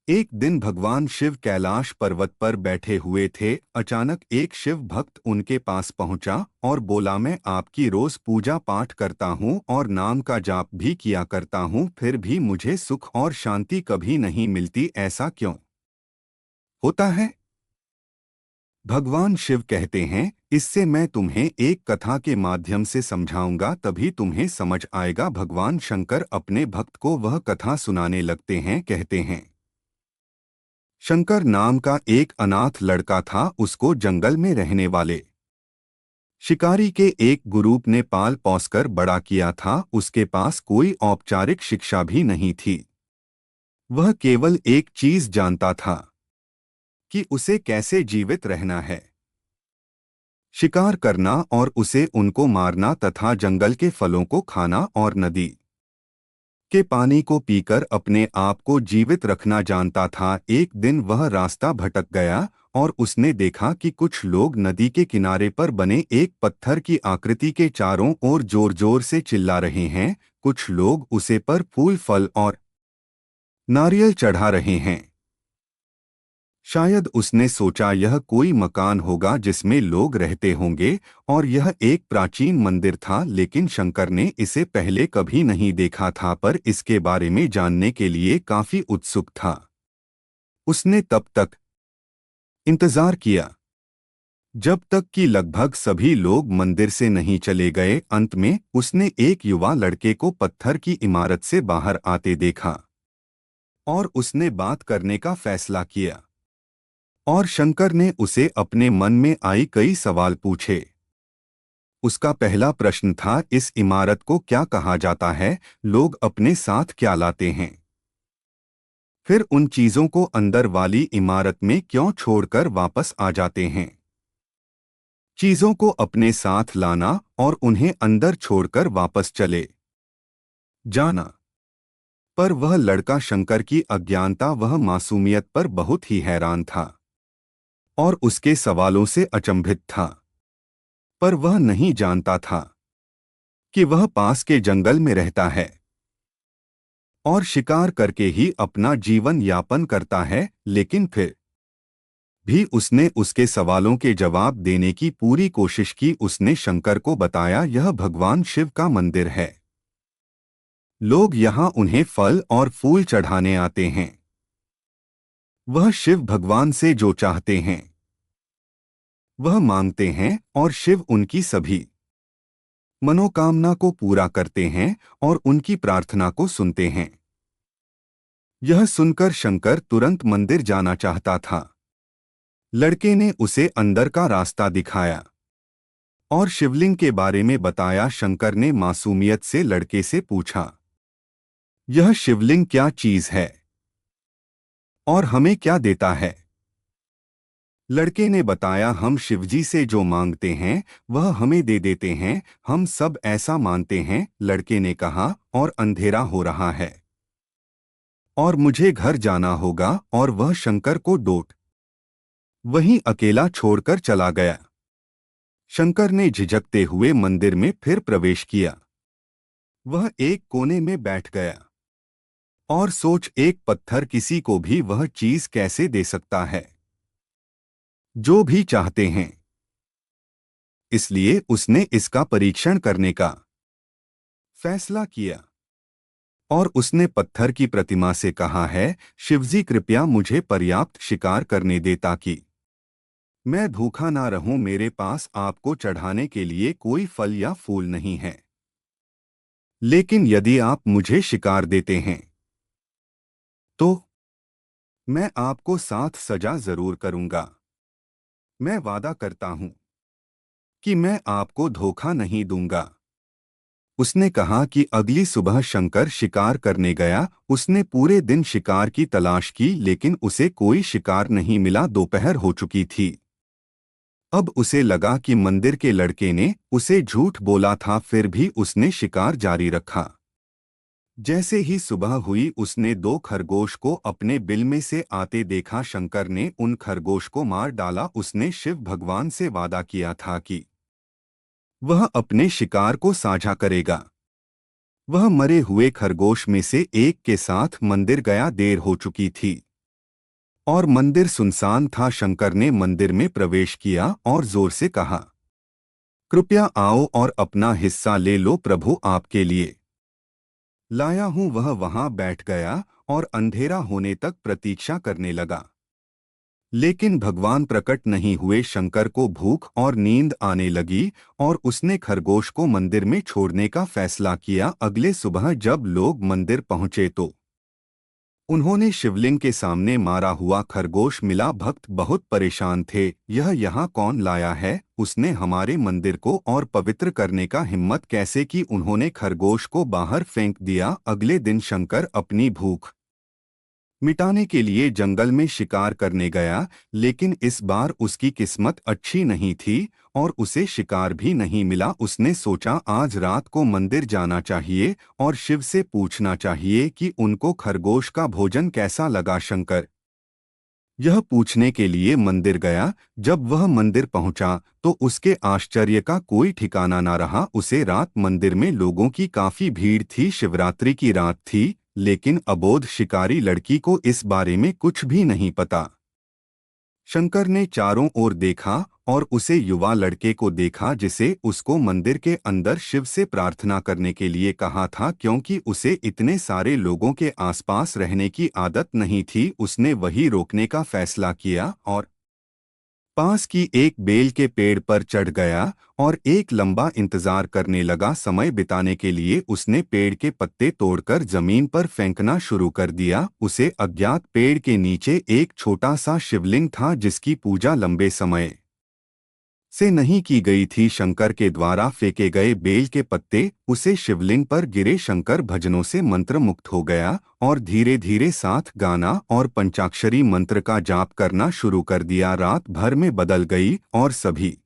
एक दिन भगवान शिव कैलाश पर्वत पर बैठे हुए थे। अचानक एक शिव भक्त उनके पास पहुंचा और बोला, मैं आपकी रोज पूजा पाठ करता हूं और नाम का जाप भी किया करता हूं, फिर भी मुझे सुख और शांति कभी नहीं मिलती, ऐसा क्यों होता है? भगवान शिव कहते हैं, इससे मैं तुम्हें एक कथा के माध्यम से समझाऊंगा, तभी तुम्हें समझ आएगा। भगवान शंकर अपने भक्त को वह कथा सुनाने लगते हैं। कहते हैं, शंकर नाम का एक अनाथ लड़का था। उसको जंगल में रहने वाले शिकारी के एक ग्रुप ने पाल पोसकर बड़ा किया था। उसके पास कोई औपचारिक शिक्षा भी नहीं थी। वह केवल एक चीज जानता था कि उसे कैसे जीवित रहना है, शिकार करना और उसे उनको मारना तथा जंगल के फलों को खाना और नदी के पानी को पीकर अपने आप को जीवित रखना जानता था। एक दिन वह रास्ता भटक गया और उसने देखा कि कुछ लोग नदी के किनारे पर बने एक पत्थर की आकृति के चारों ओर जोर जोर से चिल्ला रहे हैं। कुछ लोग उसे पर फूल, फल और नारियल चढ़ा रहे हैं। शायद उसने सोचा यह कोई मकान होगा जिसमें लोग रहते होंगे, और यह एक प्राचीन मंदिर था। लेकिन शंकर ने इसे पहले कभी नहीं देखा था, पर इसके बारे में जानने के लिए काफी उत्सुक था। उसने तब तक इंतजार किया जब तक कि लगभग सभी लोग मंदिर से नहीं चले गए। अंत में उसने एक युवा लड़के को पत्थर की इमारत से बाहर आते देखा और उसने बात करने का फैसला किया। और शंकर ने उसे अपने मन में आई कई सवाल पूछे। उसका पहला प्रश्न था, इस इमारत को क्या कहा जाता है? लोग अपने साथ क्या लाते हैं? फिर उन चीजों को अंदर वाली इमारत में क्यों छोड़कर वापस आ जाते हैं? चीजों को अपने साथ लाना और उन्हें अंदर छोड़कर वापस चले जाना। पर वह लड़का शंकर की अज्ञानता, वह मासूमियत पर बहुत ही हैरान था और उसके सवालों से अचंभित था। पर वह नहीं जानता था कि वह पास के जंगल में रहता है और शिकार करके ही अपना जीवन यापन करता है। लेकिन फिर भी उसने उसके सवालों के जवाब देने की पूरी कोशिश की। उसने शंकर को बताया, यह भगवान शिव का मंदिर है। लोग यहाँ उन्हें फल और फूल चढ़ाने आते हैं। वह शिव भगवान से जो चाहते हैं वह मांगते हैं और शिव उनकी सभी मनोकामना को पूरा करते हैं और उनकी प्रार्थना को सुनते हैं। यह सुनकर शंकर तुरंत मंदिर जाना चाहता था। लड़के ने उसे अंदर का रास्ता दिखाया और शिवलिंग के बारे में बताया। शंकर ने मासूमियत से लड़के से पूछा, यह शिवलिंग क्या चीज है और हमें क्या देता है? लड़के ने बताया, हम शिवजी से जो मांगते हैं वह हमें दे देते हैं, हम सब ऐसा मानते हैं। लड़के ने कहा, और अंधेरा हो रहा है और मुझे घर जाना होगा। और वह शंकर को डोट वहीं अकेला छोड़कर चला गया। शंकर ने झिझकते हुए मंदिर में फिर प्रवेश किया। वह एक कोने में बैठ गया और सोच, एक पत्थर किसी को भी वह चीज कैसे दे सकता है जो भी चाहते हैं? इसलिए उसने इसका परीक्षण करने का फैसला किया और उसने पत्थर की प्रतिमा से कहा है, शिवजी कृपया मुझे पर्याप्त शिकार करने दे ताकि मैं भूखा ना रहूं। मेरे पास आपको चढ़ाने के लिए कोई फल या फूल नहीं है, लेकिन यदि आप मुझे शिकार देते हैं तो मैं आपको साथ सजा जरूर करूंगा। मैं वादा करता हूं कि मैं आपको धोखा नहीं दूंगा। उसने कहा कि अगली सुबह शंकर शिकार करने गया। उसने पूरे दिन शिकार की तलाश की, लेकिन उसे कोई शिकार नहीं मिला। दोपहर हो चुकी थी। अब उसे लगा कि मंदिर के लड़के ने उसे झूठ बोला था, फिर भी उसने शिकार जारी रखा। जैसे ही सुबह हुई, उसने दो खरगोश को अपने बिल में से आते देखा। शंकर ने उन खरगोश को मार डाला। उसने शिव भगवान से वादा किया था कि वह अपने शिकार को साझा करेगा। वह मरे हुए खरगोश में से एक के साथ मंदिर गया। देर हो चुकी थी। और मंदिर सुनसान था। शंकर ने मंदिर में प्रवेश किया और जोर से कहा, कृपया आओ और अपना हिस्सा ले लो, प्रभु आपके लिए लाया हूं। वह वहां बैठ गया और अंधेरा होने तक प्रतीक्षा करने लगा। लेकिन भगवान प्रकट नहीं हुए। शंकर को भूख और नींद आने लगी और उसने खरगोश को मंदिर में छोड़ने का फैसला किया। अगले सुबह जब लोग मंदिर पहुंचे तो उन्होंने शिवलिंग के सामने मारा हुआ खरगोश मिला। भक्त बहुत परेशान थे। यह यहाँ कौन लाया है? उसने हमारे मंदिर को और पवित्र करने का हिम्मत कैसे की? उन्होंने खरगोश को बाहर फेंक दिया। अगले दिन शंकर अपनी भूख मिटाने के लिए जंगल में शिकार करने गया, लेकिन इस बार उसकी किस्मत अच्छी नहीं थी और उसे शिकार भी नहीं मिला। उसने सोचा आज रात को मंदिर जाना चाहिए और शिव से पूछना चाहिए कि उनको खरगोश का भोजन कैसा लगा। शंकर यह पूछने के लिए मंदिर गया। जब वह मंदिर पहुंचा तो उसके आश्चर्य का कोई ठिकाना न रहा। उसे रात मंदिर में लोगों की काफी भीड़ थी। शिवरात्रि की रात थी, लेकिन अबोध शिकारी लड़की को इस बारे में कुछ भी नहीं पता। शंकर ने चारों ओर देखा और उसे युवा लड़के को देखा जिसे उसको मंदिर के अंदर शिव से प्रार्थना करने के लिए कहा था। क्योंकि उसे इतने सारे लोगों के आसपास रहने की आदत नहीं थी, उसने वही रोकने का फैसला किया और पास की एक बेल के पेड़ पर चढ़ गया और एक लंबा इंतजार करने लगा। समय बिताने के लिए उसने पेड़ के पत्ते तोड़कर जमीन पर फेंकना शुरू कर दिया। उसे अज्ञात पेड़ के नीचे एक छोटा सा शिवलिंग था जिसकी पूजा लंबे समय से नहीं की गई थी। शंकर के द्वारा फेंके गए बेल के पत्ते उसे शिवलिंग पर गिरे। शंकर भजनों से मंत्र मुक्त हो गया और धीरे धीरे साथ गाना और पंचाक्षरी मंत्र का जाप करना शुरू कर दिया। रात भर में बदल गई और सभी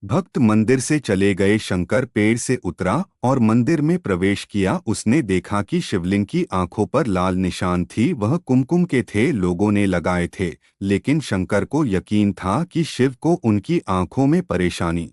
भक्त मंदिर से चले गए। शंकर पेड़ से उतरा और मंदिर में प्रवेश किया। उसने देखा कि शिवलिंग की आंखों पर लाल निशान थी। वह कुमकुम के थे, लोगों ने लगाए थे, लेकिन शंकर को यकीन था कि शिव को उनकी आंखों में परेशानी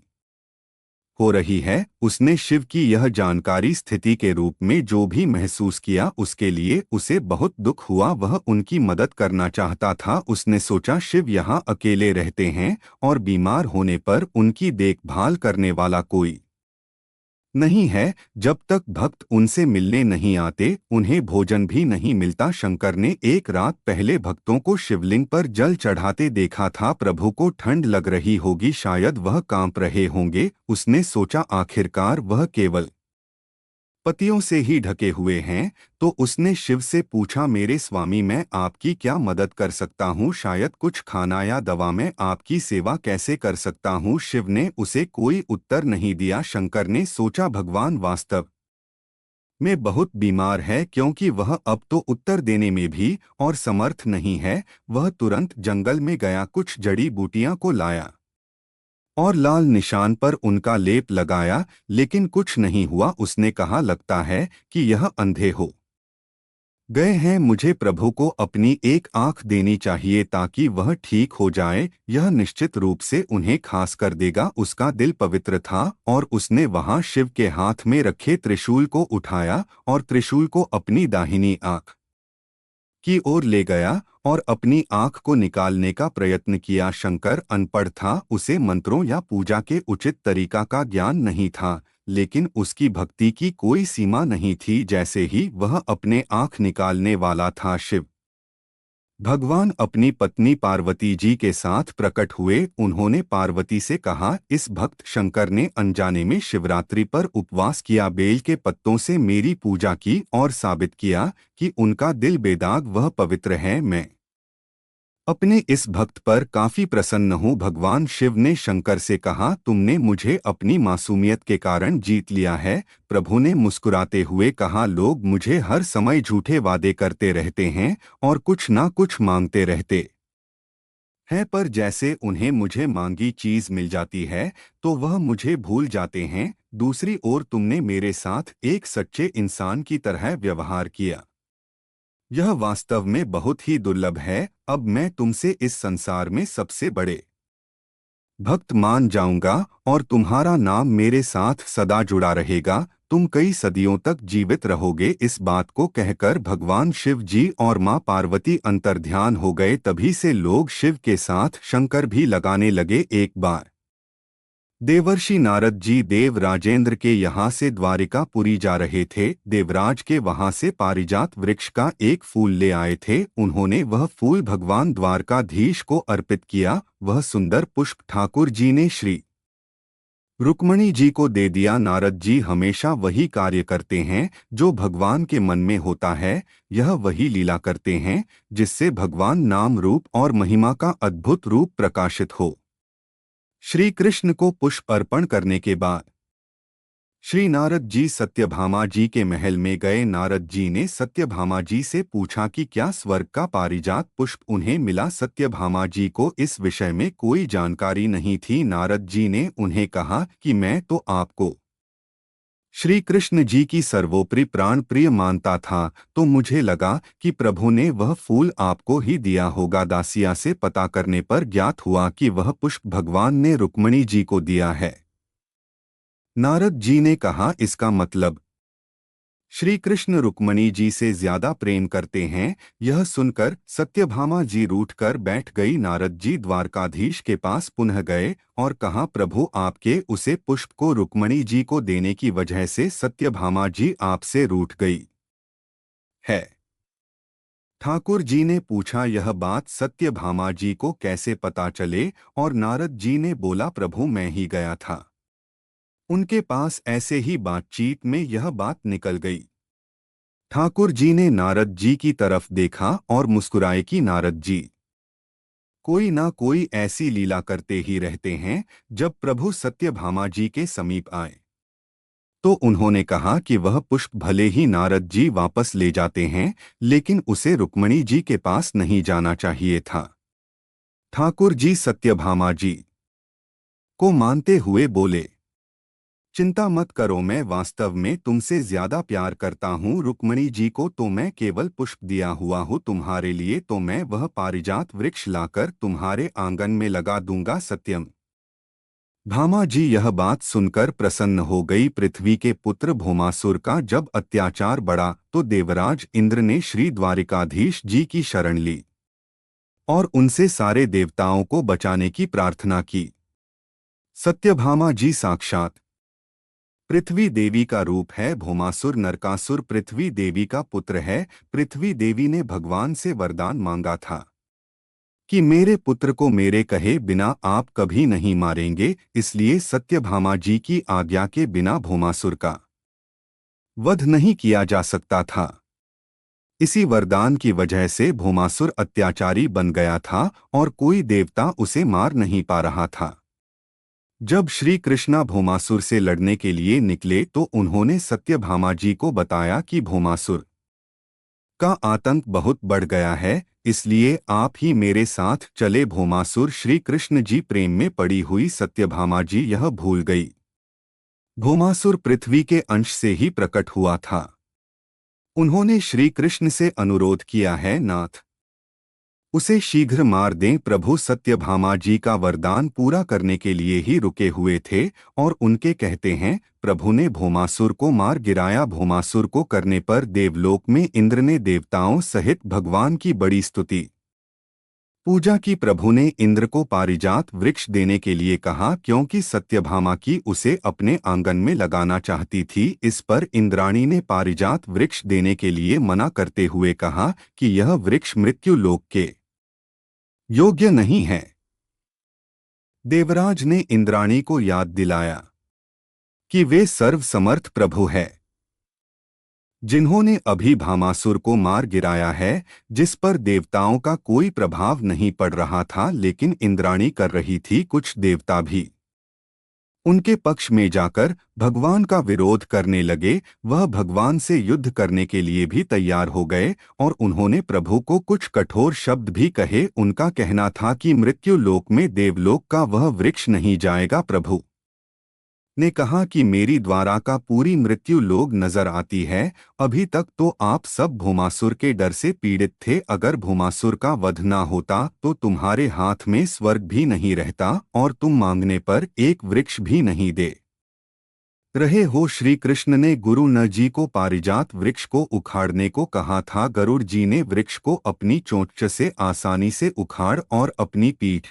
हो रही है। उसने शिव की यह जानकारी स्थिति के रूप में जो भी महसूस किया उसके लिए उसे बहुत दुख हुआ। वह उनकी मदद करना चाहता था। उसने सोचा शिव यहाँ अकेले रहते हैं और बीमार होने पर उनकी देखभाल करने वाला कोई नहीं है। जब तक भक्त उनसे मिलने नहीं आते उन्हें भोजन भी नहीं मिलता। शंकर ने एक रात पहले भक्तों को शिवलिंग पर जल चढ़ाते देखा था। प्रभु को ठंड लग रही होगी, शायद वह कांप रहे होंगे। उसने सोचा आखिरकार वह केवल पतियों से ही ढके हुए हैं। तो उसने शिव से पूछा, मेरे स्वामी मैं आपकी क्या मदद कर सकता हूँ? शायद कुछ खाना या दवा, मैं आपकी सेवा कैसे कर सकता हूँ? शिव ने उसे कोई उत्तर नहीं दिया। शंकर ने सोचा भगवान वास्तव में बहुत बीमार है, क्योंकि वह अब तो उत्तर देने में भी और समर्थ नहीं है। वह तुरंत जंगल में गया, कुछ जड़ी बूटियां को लाया और लाल निशान पर उनका लेप लगाया, लेकिन कुछ नहीं हुआ। उसने कहा, लगता है कि यह अंधे हो गए हैं। मुझे प्रभु को अपनी एक आंख देनी चाहिए ताकि वह ठीक हो जाए। यह निश्चित रूप से उन्हें खास कर देगा। उसका दिल पवित्र था और उसने वहां शिव के हाथ में रखे त्रिशूल को उठाया और त्रिशूल को अपनी दाहिनी आंख की ओर ले गया और अपनी आंख को निकालने का प्रयत्न किया। शंकर अनपढ़ था, उसे मंत्रों या पूजा के उचित तरीका का ज्ञान नहीं था, लेकिन उसकी भक्ति की कोई सीमा नहीं थी। जैसे ही वह अपने आंख निकालने वाला था, शिव भगवान अपनी पत्नी पार्वती जी के साथ प्रकट हुए। उन्होंने पार्वती से कहा, इस भक्त शंकर ने अनजाने में शिवरात्रि पर उपवास किया, बेल के पत्तों से मेरी पूजा की और साबित किया कि उनका दिल बेदाग वह पवित्र है। मैं अपने इस भक्त पर काफी प्रसन्न हूँ। भगवान शिव ने शंकर से कहा, तुमने मुझे अपनी मासूमियत के कारण जीत लिया है। प्रभु ने मुस्कुराते हुए कहा, लोग मुझे हर समय झूठे वादे करते रहते हैं और कुछ ना कुछ मांगते रहते हैं, पर जैसे उन्हें मुझे मांगी चीज मिल जाती है तो वह मुझे भूल जाते हैं। दूसरी ओर तुमने मेरे साथ एक सच्चे इंसान की तरह व्यवहार किया, यह वास्तव में बहुत ही दुर्लभ है। अब मैं तुमसे इस संसार में सबसे बड़े भक्त मान जाऊंगा और तुम्हारा नाम मेरे साथ सदा जुड़ा रहेगा। तुम कई सदियों तक जीवित रहोगे। इस बात को कहकर भगवान शिव जी और मां पार्वती अंतर्ध्यान हो गए। तभी से लोग शिव के साथ शंकर भी लगाने लगे। एक बार देवर्षि नारद जी देव राजेंद्र के यहाँ से द्वारिकापुरी जा रहे थे। देवराज के वहाँ से पारिजात वृक्ष का एक फूल ले आए थे। उन्होंने वह फूल भगवान द्वारकाधीश को अर्पित किया। वह सुंदर पुष्प ठाकुर जी ने श्री रुक्मणी जी को दे दिया। नारद जी हमेशा वही कार्य करते हैं जो भगवान के मन में होता है। यह वही लीला करते हैं जिससे भगवान नाम रूप और महिमा का अद्भुत रूप प्रकाशित हो। श्री कृष्ण को पुष्प अर्पण करने के बाद श्री नारद जी सत्यभामा जी के महल में गए। नारद जी ने सत्यभामा जी से पूछा कि क्या स्वर्ग का पारिजात पुष्प उन्हें मिला। सत्यभामा जी को इस विषय में कोई जानकारी नहीं थी। नारद जी ने उन्हें कहा कि मैं तो आपको श्री कृष्ण जी की सर्वोपरि प्राण प्रिय मानता था, तो मुझे लगा कि प्रभु ने वह फूल आपको ही दिया होगा। दासिया से पता करने पर ज्ञात हुआ कि वह पुष्प भगवान ने रुक्मणी जी को दिया है। नारद जी ने कहा, इसका मतलब श्री कृष्ण रुक्मणी जी से ज्यादा प्रेम करते हैं। यह सुनकर सत्यभामा जी रूठकर बैठ गई। नारद जी द्वारकाधीश के पास पुनः गए और कहा, प्रभु आपके उसे पुष्प को रुक्मणी जी को देने की वजह से सत्यभामा जी आपसे रूठ गई है। ठाकुर जी ने पूछा, यह बात सत्यभामा जी को कैसे पता चले। और नारद जी ने बोला, प्रभु मैं ही गया था उनके पास। ऐसे ही बातचीत में यह बात निकल गई। ठाकुर जी ने नारद जी की तरफ देखा और मुस्कुराए कि नारद जी कोई ना कोई ऐसी लीला करते ही रहते हैं। जब प्रभु सत्यभामा जी के समीप आए तो उन्होंने कहा कि वह पुष्प भले ही नारद जी वापस ले जाते हैं, लेकिन उसे रुक्मणी जी के पास नहीं जाना चाहिए था। ठाकुर जी सत्यभामा जी को मानते हुए बोले, चिंता मत करो, मैं वास्तव में तुमसे ज्यादा प्यार करता हूँ। रुक्मणी जी को तो मैं केवल पुष्प दिया हुआ हूँ, तुम्हारे लिए तो मैं वह पारिजात वृक्ष लाकर तुम्हारे आंगन में लगा दूंगा। सत्यम भामा जी यह बात सुनकर प्रसन्न हो गई। पृथ्वी के पुत्र भौमासुर का जब अत्याचार बढ़ा तो देवराज इंद्र ने श्री द्वारिकाधीश जी की शरण ली और उनसे सारे देवताओं को बचाने की प्रार्थना की। सत्यभामा जी साक्षात पृथ्वी देवी का रूप है। भौमासुर नरकासुर पृथ्वी देवी का पुत्र है। पृथ्वी देवी ने भगवान से वरदान मांगा था कि मेरे पुत्र को मेरे कहे बिना आप कभी नहीं मारेंगे। इसलिए सत्यभामा जी की आज्ञा के बिना भौमासुर का वध नहीं किया जा सकता था। इसी वरदान की वजह से भौमासुर अत्याचारी बन गया था और कोई देवता उसे मार नहीं पा रहा था। जब श्री कृष्णा भौमासुर से लड़ने के लिए निकले तो उन्होंने सत्यभामा जी को बताया कि भौमासुर का आतंक बहुत बढ़ गया है, इसलिए आप ही मेरे साथ चले। भौमासुर श्री कृष्ण जी प्रेम में पड़ी हुई सत्यभामा जी यह भूल गई। भौमासुर पृथ्वी के अंश से ही प्रकट हुआ था। उन्होंने श्री कृष्ण से अनुरोध किया है, नाथ उसे शीघ्र मार दें। प्रभु सत्यभामा जी का वरदान पूरा करने के लिए ही रुके हुए थे और उनके कहते हैं, प्रभु ने भौमासुर को मार गिराया। भौमासुर को करने पर देवलोक में इंद्र ने देवताओं सहित भगवान की बड़ी स्तुति पूजा की। प्रभु ने इंद्र को पारिजात वृक्ष देने के लिए कहा, क्योंकि सत्यभामा की उसे अपने आंगन में लगाना चाहती थी। इस पर इंद्राणी ने पारिजात वृक्ष देने के लिए मना करते हुए कहा कि यह वृक्ष मृत्यु लोक के योग्य नहीं है। देवराज ने इंद्राणी को याद दिलाया कि वे सर्वसमर्थ प्रभु है, जिन्होंने अभी भामासुर को मार गिराया है, जिस पर देवताओं का कोई प्रभाव नहीं पड़ रहा था, लेकिन इंद्राणी कर रही थी। कुछ देवता भी उनके पक्ष में जाकर भगवान का विरोध करने लगे। वह भगवान से युद्ध करने के लिए भी तैयार हो गए और उन्होंने प्रभु को कुछ कठोर शब्द भी कहे। उनका कहना था कि मृत्यु लोक में देवलोक का वह वृक्ष नहीं जाएगा। प्रभु ने कहा कि मेरी द्वारा का पूरी मृत्यु लोग नजर आती है। अभी तक तो आप सब भौमासुर के डर से पीड़ित थे। अगर भौमासुर का वध ना होता तो तुम्हारे हाथ में स्वर्ग भी नहीं रहता और तुम मांगने पर एक वृक्ष भी नहीं दे रहे हो। श्री कृष्ण ने गुरु न जी को पारिजात वृक्ष को उखाड़ने को कहा था। गरुड़ जी ने वृक्ष को अपनी चोंच से आसानी से उखाड़ और अपनी पीठ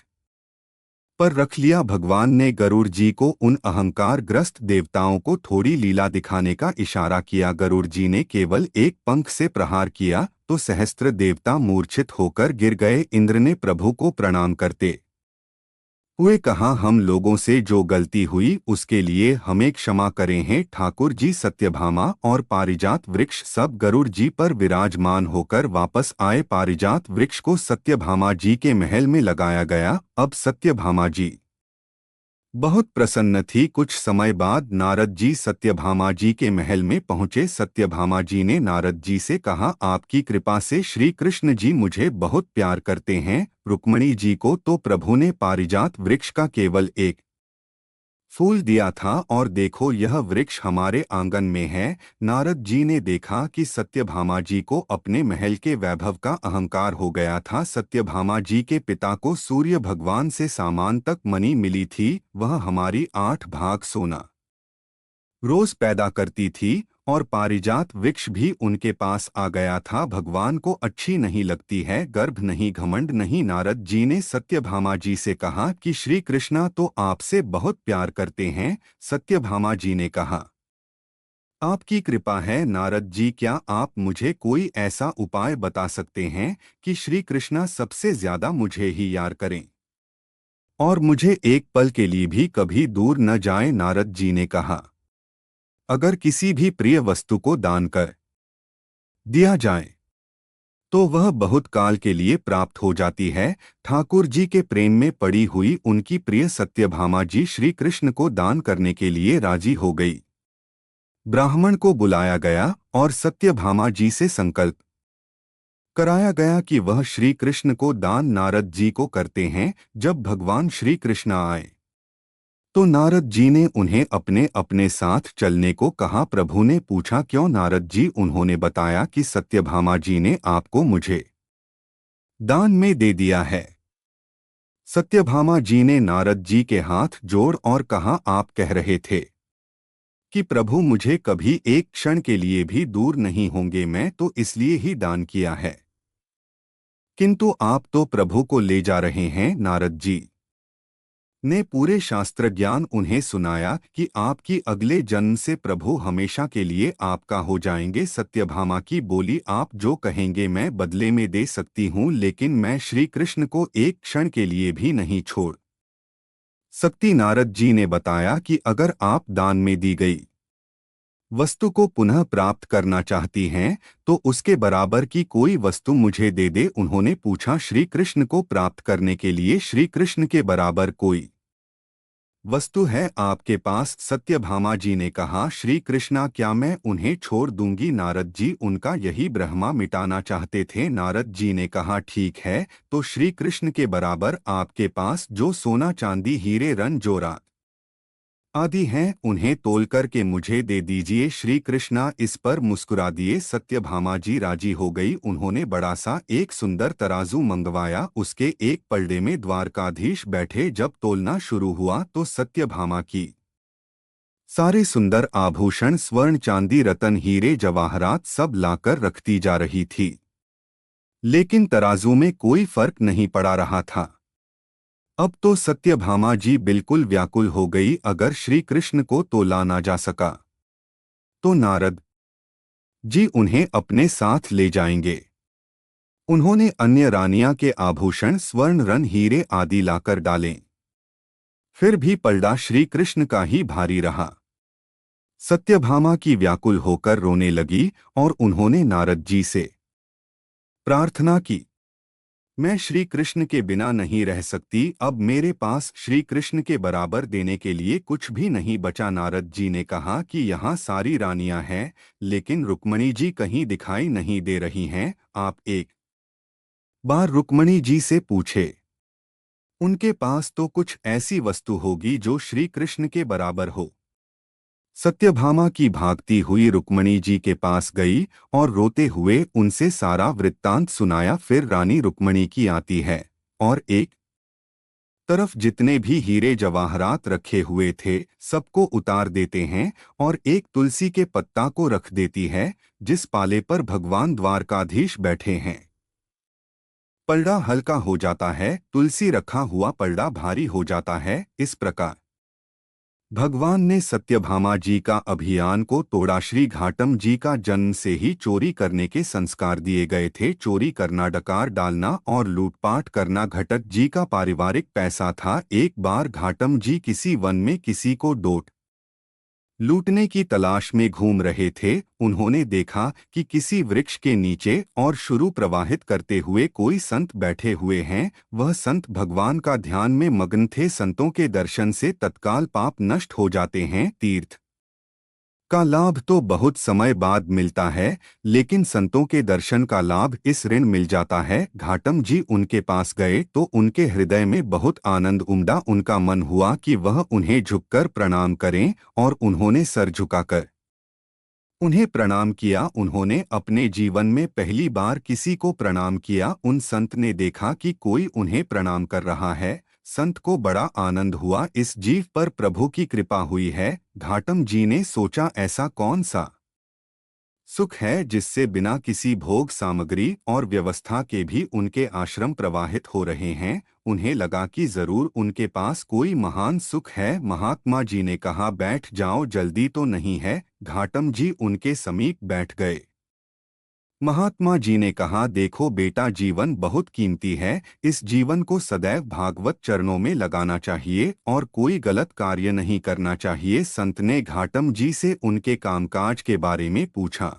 पर रख लिया। भगवान ने गरुड़ जी को उन अहंकार ग्रस्त देवताओं को थोड़ी लीला दिखाने का इशारा किया। गरुड़ जी ने केवल एक पंख से प्रहार किया तो सहस्त्र देवता मूर्छित होकर गिर गए। इंद्र ने प्रभु को प्रणाम करते हुए कहा, हम लोगों से जो गलती हुई उसके लिए हमें क्षमा करें हैं। ठाकुर जी, सत्यभामा और पारिजात वृक्ष सब गरुड़ जी पर विराजमान होकर वापस आए। पारिजात वृक्ष को सत्यभामा जी के महल में लगाया गया। अब सत्यभामा जी बहुत प्रसन्न थी। कुछ समय बाद नारद जी सत्यभामा जी के महल में पहुंचे। सत्यभामा जी ने नारद जी से कहा, आपकी कृपा से श्री कृष्ण जी मुझे बहुत प्यार करते हैं। रुक्मणी जी को तो प्रभु ने पारिजात वृक्ष का केवल एक फूल दिया था और देखो यह वृक्ष हमारे आंगन में है। नारद जी ने देखा कि सत्यभामा जी को अपने महल के वैभव का अहंकार हो गया था। सत्यभामा जी के पिता को सूर्य भगवान से सामान तक मणि मिली थी। वह हमारी 8 भाग सोना रोज पैदा करती थी और पारिजात वृक्ष भी उनके पास आ गया था। भगवान को अच्छी नहीं लगती है गर्भ नहीं, घमंड नहीं। नारद जी ने सत्यभामा जी से कहा कि श्री कृष्णा तो आपसे बहुत प्यार करते हैं। सत्यभामा जी ने कहा, आपकी कृपा है नारद जी, क्या आप मुझे कोई ऐसा उपाय बता सकते हैं कि श्री कृष्णा सबसे ज्यादा मुझे ही यार करें और मुझे एक पल के लिए भी कभी दूर न जाए। नारद जी ने कहा, अगर किसी भी प्रिय वस्तु को दान कर दिया जाए तो वह बहुत काल के लिए प्राप्त हो जाती है। ठाकुर जी के प्रेम में पड़ी हुई उनकी प्रिय सत्यभामा जी श्री कृष्ण को दान करने के लिए राजी हो गई। ब्राह्मण को बुलाया गया और सत्यभामा जी से संकल्प कराया गया कि वह श्री कृष्ण को दान नारद जी को करते हैं। जब भगवान श्री कृष्ण आए तो नारद जी ने उन्हें अपने अपने साथ चलने को कहा। प्रभु ने पूछा, क्यों नारद जी? उन्होंने बताया कि सत्यभामा जी ने आपको मुझे दान में दे दिया है। सत्यभामा जी ने नारद जी के हाथ जोड़ और कहा, आप कह रहे थे कि प्रभु मुझे कभी एक क्षण के लिए भी दूर नहीं होंगे, मैं तो इसलिए ही दान किया है, किंतु आप तो प्रभु को ले जा रहे हैं। नारद जी ने पूरे शास्त्र ज्ञान उन्हें सुनाया कि आपकी अगले जन्म से प्रभु हमेशा के लिए आपका हो जाएंगे। सत्यभामा की बोली, आप जो कहेंगे मैं बदले में दे सकती हूँ, लेकिन मैं श्री कृष्ण को एक क्षण के लिए भी नहीं छोड़ सकती। नारद जी ने बताया कि अगर आप दान में दी गई वस्तु को पुनः प्राप्त करना चाहती हैं तो उसके बराबर की कोई वस्तु मुझे दे दे। उन्होंने पूछा, श्री कृष्ण को प्राप्त करने के लिए श्री कृष्ण के बराबर कोई वस्तु है आपके पास? सत्यभामा जी ने कहा, श्री कृष्णा, क्या मैं उन्हें छोड़ दूंगी? नारद जी उनका यही ब्रह्मा मिटाना चाहते थे। नारद जी ने कहा, ठीक है, तो श्री कृष्ण के बराबर आपके पास जो सोना चांदी हीरे रन जोरा आदि हैं उन्हें तोल कर के मुझे दे दीजिए। श्री कृष्णा इस पर मुस्कुरा दिए। सत्यभामा जी राजी हो गई। उन्होंने बड़ा सा एक सुंदर तराजू मंगवाया। उसके एक पलड़े में द्वारकाधीश बैठे। जब तोलना शुरू हुआ तो सत्यभामा की सारे सुंदर आभूषण, स्वर्ण चांदी रतन हीरे जवाहरात सब लाकर रखती जा रही थी, लेकिन तराजू में कोई फर्क नहीं पड़ा रहा था। अब तो सत्यभामा जी बिल्कुल व्याकुल हो गई। अगर श्री कृष्ण को तोला ना जा सका तो नारद जी उन्हें अपने साथ ले जाएंगे। उन्होंने अन्य रानियां के आभूषण, स्वर्ण रन हीरे आदि लाकर डालें, फिर भी पलड़ा श्री कृष्ण का ही भारी रहा। सत्यभामा की व्याकुल होकर रोने लगी और उन्होंने नारद जी से प्रार्थना की, मैं श्री कृष्ण के बिना नहीं रह सकती। अब मेरे पास श्री कृष्ण के बराबर देने के लिए कुछ भी नहीं बचा। नारद जी ने कहा कि यहाँ सारी रानियां हैं, लेकिन रुक्मणी जी कहीं दिखाई नहीं दे रही हैं। आप एक बार रुक्मणी जी से पूछे, उनके पास तो कुछ ऐसी वस्तु होगी जो श्री कृष्ण के बराबर हो। सत्यभामा की भागती हुई रुक्मणी जी के पास गई और रोते हुए उनसे सारा वृत्तांत सुनाया। फिर रानी रुक्मणी की आती है और एक तरफ जितने भी हीरे जवाहरात रखे हुए थे सबको उतार देते हैं और एक तुलसी के पत्ता को रख देती है जिस पाले पर भगवान द्वारकाधीश बैठे हैं। पलड़ा हल्का हो जाता है, तुलसी रखा हुआ पलड़ा भारी हो जाता है। इस प्रकार भगवान ने सत्यभामा जी का अभियान को तोड़ा। श्री घाटम जी का जन्म से ही चोरी करने के संस्कार दिए गए थे। चोरी करना, डकार डालना और लूटपाट करना घटक जी का पारिवारिक पैसा था। एक बार घाटम जी किसी वन में किसी को लूटने की तलाश में घूम रहे थे। उन्होंने देखा कि किसी वृक्ष के नीचे और शुरू प्रवाहित करते हुए कोई संत बैठे हुए हैं। वह संत भगवान का ध्यान में मग्न थे। संतों के दर्शन से तत्काल पाप नष्ट हो जाते हैं। तीर्थ का लाभ तो बहुत समय बाद मिलता है, लेकिन संतों के दर्शन का लाभ इस ऋण मिल जाता है। घाटम जी उनके पास गए तो उनके हृदय में बहुत आनंद उमड़ा। उनका मन हुआ कि वह उन्हें झुककर प्रणाम करें और उन्होंने सर झुकाकर उन्हें प्रणाम किया। उन्होंने अपने जीवन में पहली बार किसी को प्रणाम किया। उन संत ने देखा कि कोई उन्हें प्रणाम कर रहा है। संत को बड़ा आनंद हुआ, इस जीव पर प्रभु की कृपा हुई है। घाटम जी ने सोचा, ऐसा कौन सा सुख है जिससे बिना किसी भोग सामग्री और व्यवस्था के भी उनके आश्रम प्रवाहित हो रहे हैं। उन्हें लगा कि जरूर उनके पास कोई महान सुख है। महात्मा जी ने कहा, बैठ जाओ, जल्दी तो नहीं है। घाटम जी उनके समीप बैठ गए। महात्मा जी ने कहा, देखो बेटा, जीवन बहुत कीमती है। इस जीवन को सदैव भागवत चरणों में लगाना चाहिए और कोई गलत कार्य नहीं करना चाहिए। संत ने घाटम जी से उनके कामकाज के बारे में पूछा।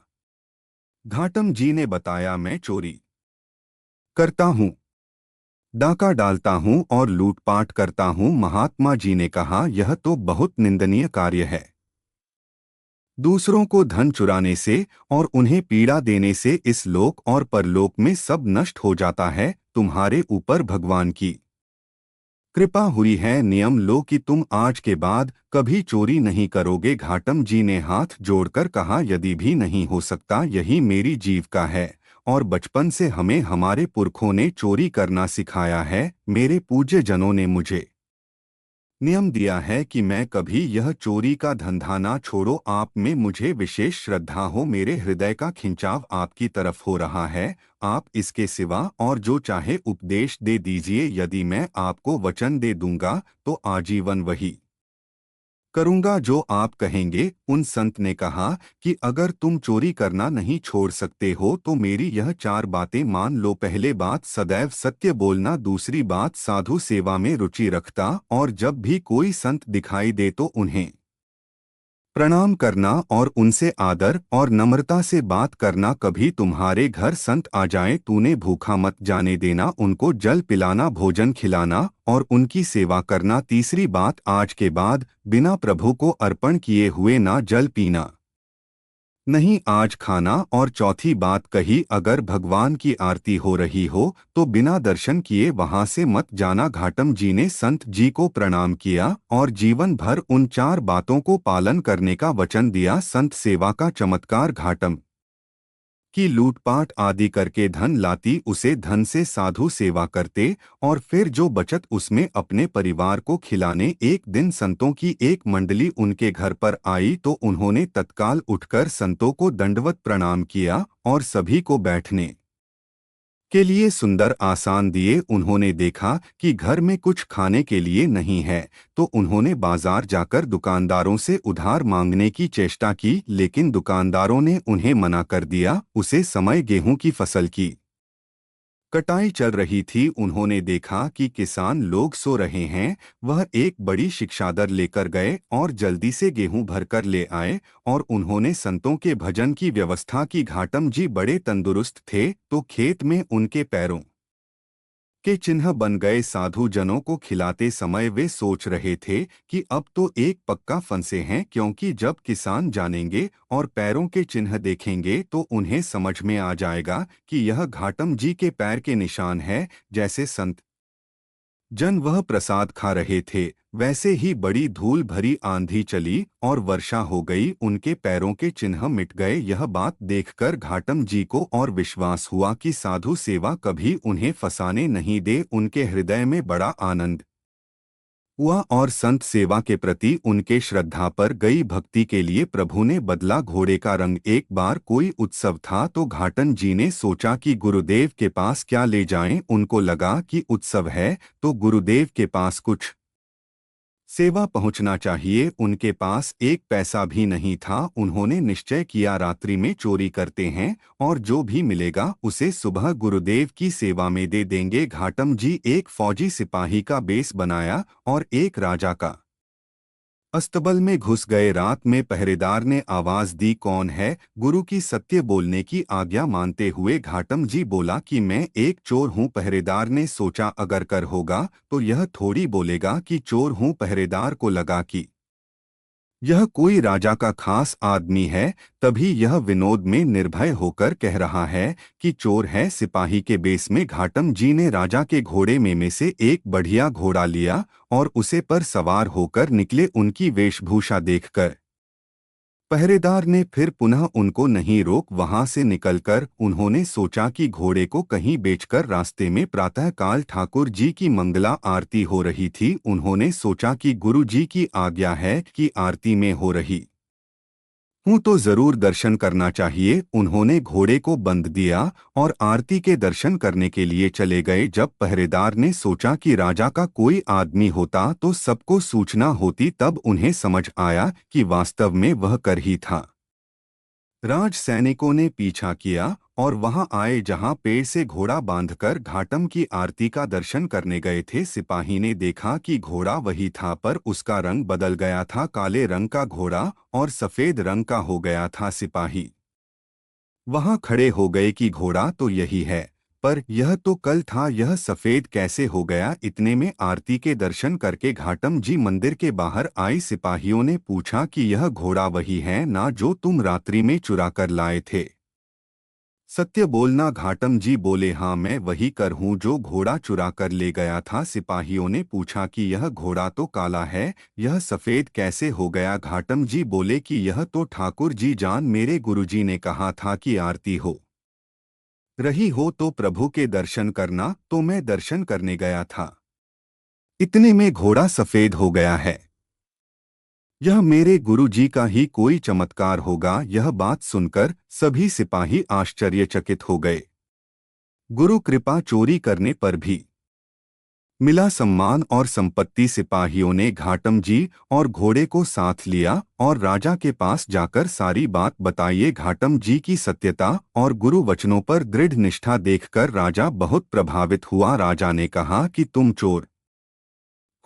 घाटम जी ने बताया, मैं चोरी करता हूँ, डाका डालता हूँ और लूटपाट करता हूँ। महात्मा जी ने कहा, यह तो बहुत निंदनीय कार्य है। दूसरों को धन चुराने से और उन्हें पीड़ा देने से इस लोक और परलोक में सब नष्ट हो जाता है। तुम्हारे ऊपर भगवान की कृपा हुई है। नियम लो कि तुम आज के बाद कभी चोरी नहीं करोगे। घाटम जी ने हाथ जोड़कर कहा, यदि भी नहीं हो सकता, यही मेरी जीविका है और बचपन से हमें हमारे पुरखों ने चोरी करना सिखाया है। मेरे पूज्य जनों ने मुझे नियम दिया है कि मैं कभी यह चोरी का धंधा ना छोड़ो। आप में मुझे विशेष श्रद्धा हो, मेरे हृदय का खिंचाव आपकी तरफ हो रहा है। आप इसके सिवा और जो चाहे उपदेश दे दीजिए। यदि मैं आपको वचन दे दूंगा तो आजीवन वही करूंगा जो आप कहेंगे। उन संत ने कहा कि अगर तुम चोरी करना नहीं छोड़ सकते हो तो मेरी यह 4 बातें मान लो। पहले बात, सदैव सत्य बोलना। दूसरी बात, साधु सेवा में रुचि रखता और जब भी कोई संत दिखाई दे तो उन्हें प्रणाम करना और उनसे आदर और नम्रता से बात करना। कभी तुम्हारे घर संत आ जाएं, तूने भूखा मत जाने देना। उनको जल पिलाना, भोजन खिलाना और उनकी सेवा करना। तीसरी बात, आज के बाद बिना प्रभु को अर्पण किए हुए ना जल पीना, नहीं आज खाना। और चौथी बात कही, अगर भगवान की आरती हो रही हो तो बिना दर्शन किए वहां से मत जाना। घाटम जी ने संत जी को प्रणाम किया और जीवन भर उन 4 बातों को पालन करने का वचन दिया। संत सेवा का चमत्कार, घाटम की लूटपाट आदि करके धन लाती, उसे धन से साधु सेवा करते और फिर जो बचत उसमें अपने परिवार को खिलाने। एक दिन संतों की एक मंडली उनके घर पर आई तो उन्होंने तत्काल उठकर संतों को दंडवत प्रणाम किया और सभी को बैठने के लिए सुंदर आसन दिए। उन्होंने देखा कि घर में कुछ खाने के लिए नहीं है तो उन्होंने बाजार जाकर दुकानदारों से उधार मांगने की चेष्टा की, लेकिन दुकानदारों ने उन्हें मना कर दिया। उसे समय गेहूं की फसल की कटाई चल रही थी। उन्होंने देखा कि किसान लोग सो रहे हैं। वह एक बड़ी शिक्षादर लेकर गए और जल्दी से गेहूं भरकर ले आए और उन्होंने संतों के भजन की व्यवस्था की। घाटम जी बड़े तंदुरुस्त थे तो खेत में उनके पैरों के चिन्ह बन गए। साधु जनों को खिलाते समय वे सोच रहे थे कि अब तो एक पक्का फंसे हैं, क्योंकि जब किसान जानेंगे और पैरों के चिन्ह देखेंगे तो उन्हें समझ में आ जाएगा कि यह घाटम जी के पैर के निशान है। जैसे संत जन वह प्रसाद खा रहे थे वैसे ही बड़ी धूल भरी आंधी चली और वर्षा हो गई। उनके पैरों के चिन्ह मिट गए। यह बात देखकर घाटम जी को और विश्वास हुआ कि साधु सेवा कभी उन्हें फंसाने नहीं दे। उनके हृदय में बड़ा आनंद हुआ और संत सेवा के प्रति उनके श्रद्धा पर गई भक्ति के लिए प्रभु ने बदला घोड़े का रंग। एक बार कोई उत्सव था तो घाटन जी ने सोचा कि गुरुदेव के पास क्या ले जाएं। उनको लगा कि उत्सव है तो गुरुदेव के पास कुछ सेवा पहुंचना चाहिए। उनके पास एक पैसा भी नहीं था। उन्होंने निश्चय किया रात्रि में चोरी करते हैं और जो भी मिलेगा उसे सुबह गुरुदेव की सेवा में दे देंगे। घाटम जी एक फौजी सिपाही का बेस बनाया और एक राजा का अस्तबल में घुस गए। रात में पहरेदार ने आवाज दी, कौन है? गुरु की सत्य बोलने की आज्ञा मानते हुए घाटम जी बोला कि मैं एक चोर हूँ। पहरेदार ने सोचा अगर कर होगा तो यह थोड़ी बोलेगा कि चोर हूँ। पहरेदार को लगा कि यह कोई राजा का खास आदमी है, तभी यह विनोद में निर्भय होकर कह रहा है कि चोर है। सिपाही के बेस में घाटम जी ने राजा के घोड़े में से एक बढ़िया घोड़ा लिया और उसे पर सवार होकर निकले। उनकी वेशभूषा देखकर पहरेदार ने फिर पुनः उनको नहीं रोक। वहां से निकलकर उन्होंने सोचा कि घोड़े को कहीं बेचकर रास्ते में प्रातःकाल ठाकुर जी की मंगला आरती हो रही थी। उन्होंने सोचा कि गुरु जी की आज्ञा है कि आरती में हो रही हूँ तो जरूर दर्शन करना चाहिए। उन्होंने घोड़े को बंध दिया और आरती के दर्शन करने के लिए चले गए। जब पहरेदार ने सोचा कि राजा का कोई आदमी होता तो सबको सूचना होती, तब उन्हें समझ आया कि वास्तव में वह कर ही था। राज सैनिकों ने पीछा किया और वहां आए जहां पेड़ से घोड़ा बांधकर घाटम की आरती का दर्शन करने गए थे। सिपाही ने देखा कि घोड़ा वही था पर उसका रंग बदल गया था। काले रंग का घोड़ा और सफेद रंग का हो गया था। सिपाही वहां खड़े हो गए कि घोड़ा तो यही है, पर यह तो कल था, यह सफेद कैसे हो गया? इतने में आरती के दर्शन करके घाटम जी मंदिर के बाहर आई। सिपाहियों ने पूछा कि यह घोड़ा वही है ना जो तुम रात्रि में चुरा कर लाए थे? सत्य बोलना। घाटम जी बोले, हाँ मैं वही कर हूँ जो घोड़ा चुरा कर ले गया था। सिपाहियों ने पूछा कि यह घोड़ा तो काला है, यह सफेद कैसे हो गया? घाटम जी बोले कि यह तो ठाकुर जी जान, मेरे गुरुजी ने कहा था कि आरती हो रही हो तो प्रभु के दर्शन करना, तो मैं दर्शन करने गया था, इतने में घोड़ा सफेद हो गया है। यह मेरे गुरु जी का ही कोई चमत्कार होगा। यह बात सुनकर सभी सिपाही आश्चर्यचकित हो गए। गुरु कृपा चोरी करने पर भी मिला सम्मान और संपत्ति। सिपाहियों ने घाटम जी और घोड़े को साथ लिया और राजा के पास जाकर सारी बात बताइए। घाटम जी की सत्यता और गुरु वचनों पर दृढ़ निष्ठा देखकर राजा बहुत प्रभावित हुआ। राजा ने कहा कि तुम चोर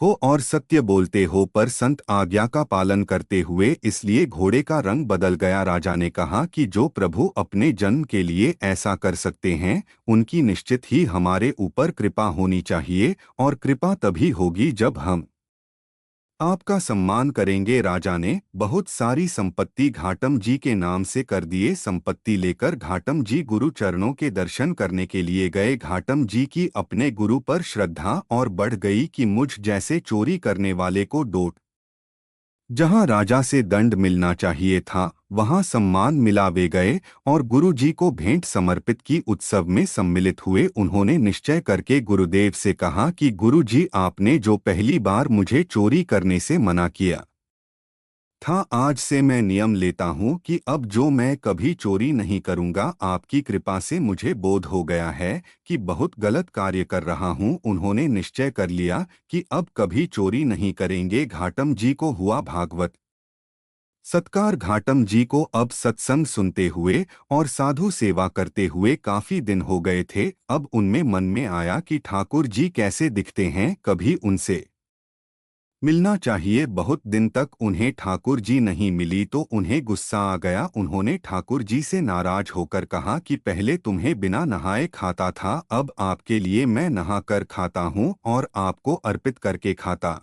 हो और सत्य बोलते हो, पर संत आज्ञा का पालन करते हुए इसलिए घोड़े का रंग बदल गया। राजा ने कहा कि जो प्रभु अपने जन्म के लिए ऐसा कर सकते हैं, उनकी निश्चित ही हमारे ऊपर कृपा होनी चाहिए, और कृपा तभी होगी जब हम आपका सम्मान करेंगे। राजा ने बहुत सारी संपत्ति घाटम जी के नाम से कर दिए। संपत्ति लेकर घाटम जी गुरु चरणों के दर्शन करने के लिए गए। घाटम जी की अपने गुरु पर श्रद्धा और बढ़ गई कि मुझ जैसे चोरी करने वाले को डोट जहां राजा से दंड मिलना चाहिए था वहां सम्मान मिला। वे गए और गुरु जी को भेंट समर्पित की। उत्सव में सम्मिलित हुए। उन्होंने निश्चय करके गुरुदेव से कहा कि गुरु जी, आपने जो पहली बार मुझे चोरी करने से मना किया था, आज से मैं नियम लेता हूं कि अब जो मैं कभी चोरी नहीं करूंगा। आपकी कृपा से मुझे बोध हो गया है कि बहुत गलत कार्य कर रहा हूं। उन्होंने निश्चय कर लिया कि अब कभी चोरी नहीं करेंगे। घाटम जी को हुआ भागवत सत्कार। घाटम जी को अब सत्संग सुनते हुए और साधु सेवा करते हुए काफी दिन हो गए थे। अब उनमें मन में आया कि ठाकुर जी कैसे दिखते हैं, कभी उनसे मिलना चाहिए। बहुत दिन तक उन्हें ठाकुर जी नहीं मिली तो उन्हें गुस्सा आ गया। उन्होंने ठाकुर जी से नाराज होकर कहा कि पहले तुम्हें बिना नहाए खाता था, अब आपके लिए मैं नहा कर खाता हूँ और आपको अर्पित करके खाता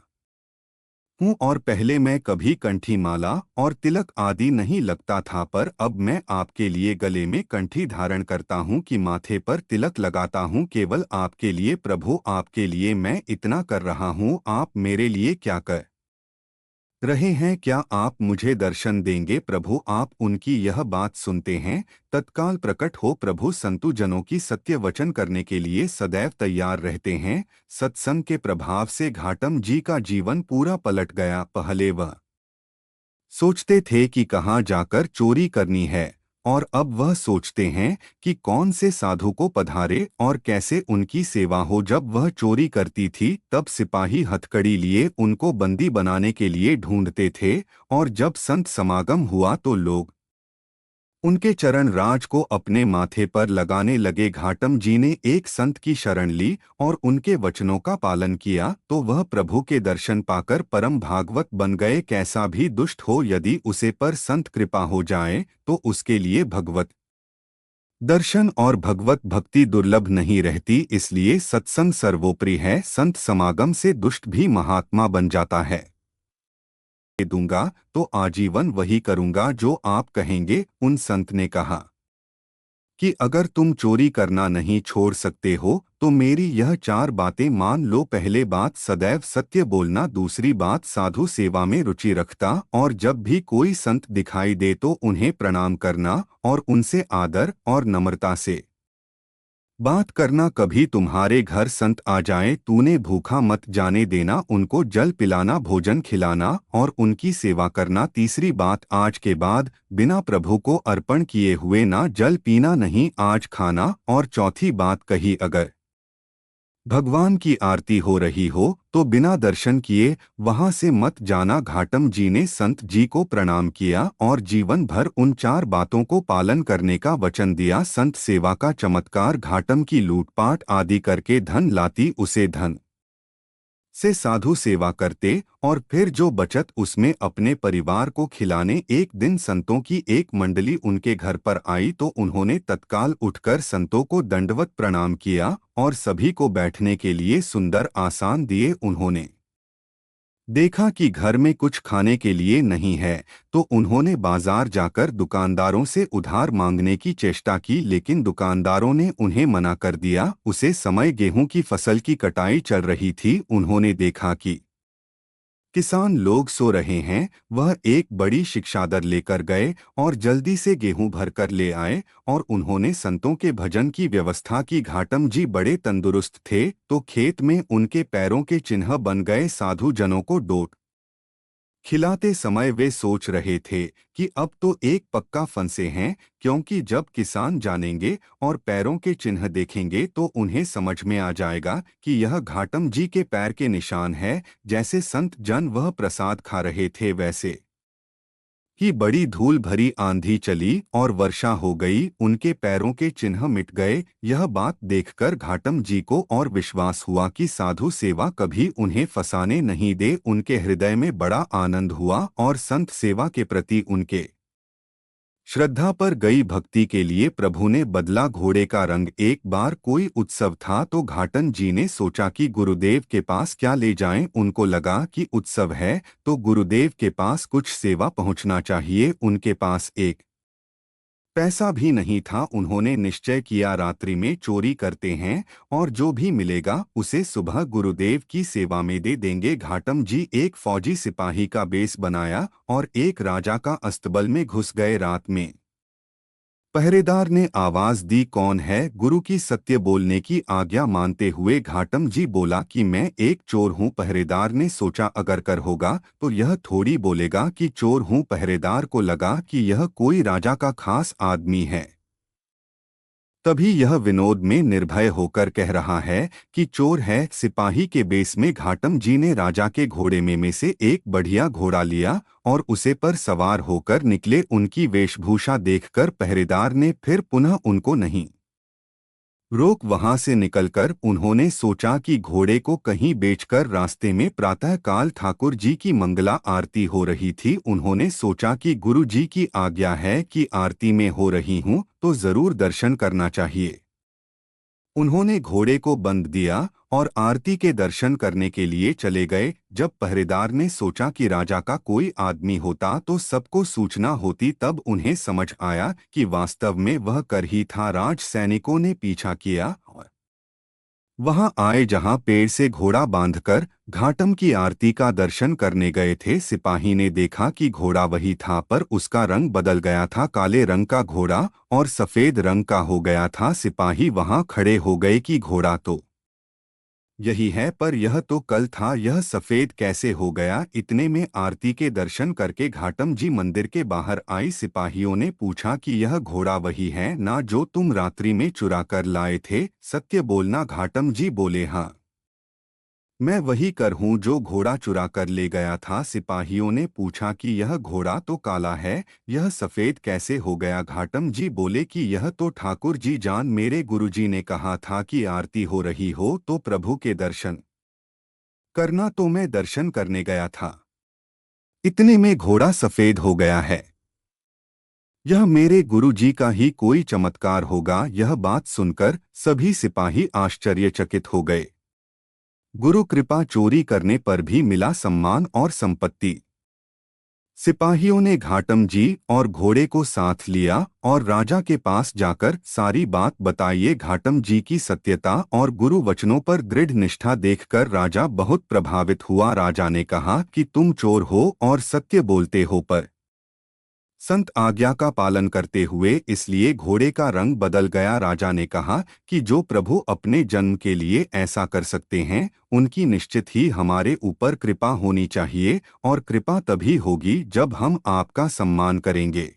हूँ। और पहले मैं कभी कंठी माला और तिलक आदि नहीं लगता था, पर अब मैं आपके लिए गले में कंठी धारण करता हूँ कि माथे पर तिलक लगाता हूँ, केवल आपके लिए प्रभु। आपके लिए मैं इतना कर रहा हूँ, आप मेरे लिए क्या कर रहे हैं, क्या आप मुझे दर्शन देंगे? प्रभु आप उनकी यह बात सुनते हैं, तत्काल प्रकट हो प्रभु संतु जनों की सत्य वचन करने के लिए सदैव तैयार रहते हैं। सत्संग के प्रभाव से घाटम जी का जीवन पूरा पलट गया। पहले वह सोचते थे कि कहाँ जाकर चोरी करनी है, और अब वह सोचते हैं कि कौन से साधु को पधारे और कैसे उनकी सेवा हो। जब वह चोरी करती थी तब सिपाही हथकड़ी लिए उनको बंदी बनाने के लिए ढूंढते थे, और जब संत समागम हुआ तो लोग उनके चरण राज को अपने माथे पर लगाने लगे। घाटम जी ने एक संत की शरण ली और उनके वचनों का पालन किया तो वह प्रभु के दर्शन पाकर परम भागवत बन गए। कैसा भी दुष्ट हो, यदि उसे पर संत कृपा हो जाए तो उसके लिए भगवत दर्शन और भगवत भक्ति दुर्लभ नहीं रहती। इसलिए सत्संग सर्वोपरि है। संत समागम से दुष्ट भी महात्मा बन जाता है। दूंगा तो आजीवन वही करूंगा जो आप कहेंगे। उन संत ने कहा कि अगर तुम चोरी करना नहीं छोड़ सकते हो तो मेरी यह 4 बातें मान लो। पहले बात, सदैव सत्य बोलना। दूसरी बात, साधु सेवा में रुचि रखता और जब भी कोई संत दिखाई दे तो उन्हें प्रणाम करना और उनसे आदर और नम्रता से बात करना। कभी तुम्हारे घर संत आ जाएं, तूने भूखा मत जाने देना, उनको जल पिलाना, भोजन खिलाना और उनकी सेवा करना। तीसरी बात, आज के बाद बिना प्रभु को अर्पण किए हुए ना जल पीना, नहीं आज खाना। और चौथी बात कही, अगर भगवान की आरती हो रही हो तो बिना दर्शन किए वहां से मत जाना। घाटम जी ने संत जी को प्रणाम किया और जीवन भर उन 4 बातों को पालन करने का वचन दिया। संत सेवा का चमत्कार, घाटम की लूटपाट आदि करके धन लाती, उसे धन से साधु सेवा करते और फिर जो बचत उसमें अपने परिवार को खिलाने। एक दिन संतों की एक मंडली उनके घर पर आई तो उन्होंने तत्काल उठकर संतों को दंडवत प्रणाम किया और सभी को बैठने के लिए सुंदर आसन दिए। उन्होंने देखा कि घर में कुछ खाने के लिए नहीं है तो उन्होंने बाजार जाकर दुकानदारों से उधार मांगने की चेष्टा की, लेकिन दुकानदारों ने उन्हें मना कर दिया। उसे समय गेहूं की फसल की कटाई चल रही थी। उन्होंने देखा कि किसान लोग सो रहे हैं। वह एक बड़ी शिक्षादर लेकर गए और जल्दी से गेहूं भरकर ले आए और उन्होंने संतों के भजन की व्यवस्था की। घाटम जी बड़े तंदुरुस्त थे तो खेत में उनके पैरों के चिन्ह बन गए। साधु जनों को डोट खिलाते समय वे सोच रहे थे कि अब तो एक पक्का फंसे हैं, क्योंकि जब किसान जानेंगे और पैरों के चिन्ह देखेंगे तो उन्हें समझ में आ जाएगा कि यह घाटम जी के पैर के निशान है। जैसे संत जन वह प्रसाद खा रहे थे वैसे ही बड़ी धूल भरी आंधी चली और वर्षा हो गई। उनके पैरों के चिन्ह मिट गए। यह बात देखकर घाटम जी को और विश्वास हुआ कि साधु सेवा कभी उन्हें फंसाने नहीं दे। उनके हृदय में बड़ा आनंद हुआ और संत सेवा के प्रति उनके श्रद्धा पर गई भक्ति के लिए प्रभु ने बदला घोड़े का रंग। एक बार कोई उत्सव था तो घाटन जी ने सोचा कि गुरुदेव के पास क्या ले जाएं। उनको लगा कि उत्सव है तो गुरुदेव के पास कुछ सेवा पहुंचना चाहिए। उनके पास एक पैसा भी नहीं था। उन्होंने निश्चय किया रात्रि में चोरी करते हैं और जो भी मिलेगा उसे सुबह गुरुदेव की सेवा में दे देंगे। घाटम जी एक फौजी सिपाही का बेस बनाया और एक राजा का अस्तबल में घुस गए। रात में पहरेदार ने आवाज दी, कौन है? गुरु की सत्य बोलने की आज्ञा मानते हुए घाटम जी बोला कि मैं एक चोर हूं। पहरेदार ने सोचा अगर कर होगा तो यह थोड़ी बोलेगा कि चोर हूं। पहरेदार को लगा कि यह कोई राजा का खास आदमी है, तभी यह विनोद में निर्भय होकर कह रहा है कि चोर है। सिपाही के बेस में घाटम जी ने राजा के घोड़े में से एक बढ़िया घोड़ा लिया और उसे पर सवार होकर निकले। उनकी वेशभूषा देखकर पहरेदार ने फिर पुनः उनको नहीं रोक। वहां से निकलकर उन्होंने सोचा कि घोड़े को कहीं बेचकर रास्ते में प्रातःकाल ठाकुर जी की मंगला आरती हो रही थी। उन्होंने सोचा कि गुरु जी की आज्ञा है कि आरती में हो रही हूं तो जरूर दर्शन करना चाहिए। उन्होंने घोड़े को बंध दिया और आरती के दर्शन करने के लिए चले गए। जब पहरेदार ने सोचा कि राजा का कोई आदमी होता तो सबको सूचना होती, तब उन्हें समझ आया कि वास्तव में वह कर ही था। राज सैनिकों ने पीछा किया और वहां आए जहां पेड़ से घोड़ा बांधकर घाटम की आरती का दर्शन करने गए थे। सिपाही ने देखा कि घोड़ा वही था, पर उसका रंग बदल गया था। काले रंग का घोड़ा और सफेद रंग का हो गया था। सिपाही वहां खड़े हो गए कि घोड़ा तो यही है, पर यह तो कल था, यह सफेद कैसे हो गया। इतने में आरती के दर्शन करके घाटम जी मंदिर के बाहर आई। सिपाहियों ने पूछा कि यह घोड़ा वही है ना जो तुम रात्रि में चुरा कर लाए थे? सत्य बोलना। घाटम जी बोले, हाँ, मैं वही कर हूँ जो घोड़ा चुरा कर ले गया था। सिपाहियों ने पूछा कि यह घोड़ा तो काला है, यह सफेद कैसे हो गया? घाटम जी बोले कि यह तो ठाकुर जी जान, मेरे गुरुजी ने कहा था कि आरती हो रही हो तो प्रभु के दर्शन करना, तो मैं दर्शन करने गया था। इतने में घोड़ा सफेद हो गया है। यह मेरे गुरुजी का ही कोई चमत्कार होगा। यह बात सुनकर सभी सिपाही आश्चर्यचकित हो गए। गुरु कृपा, चोरी करने पर भी मिला सम्मान और संपत्ति। सिपाहियों ने घाटम जी और घोड़े को साथ लिया और राजा के पास जाकर सारी बात बताइए। घाटम जी की सत्यता और गुरु वचनों पर दृढ़ निष्ठा देखकर राजा बहुत प्रभावित हुआ। राजा ने कहा कि तुम चोर हो और सत्य बोलते हो, पर संत आज्ञा का पालन करते हुए इसलिए घोड़े का रंग बदल गया। राजा ने कहा कि जो प्रभु अपने जन्म के लिए ऐसा कर सकते हैं, उनकी निश्चित ही हमारे ऊपर कृपा होनी चाहिए, और कृपा तभी होगी जब हम आपका सम्मान करेंगे।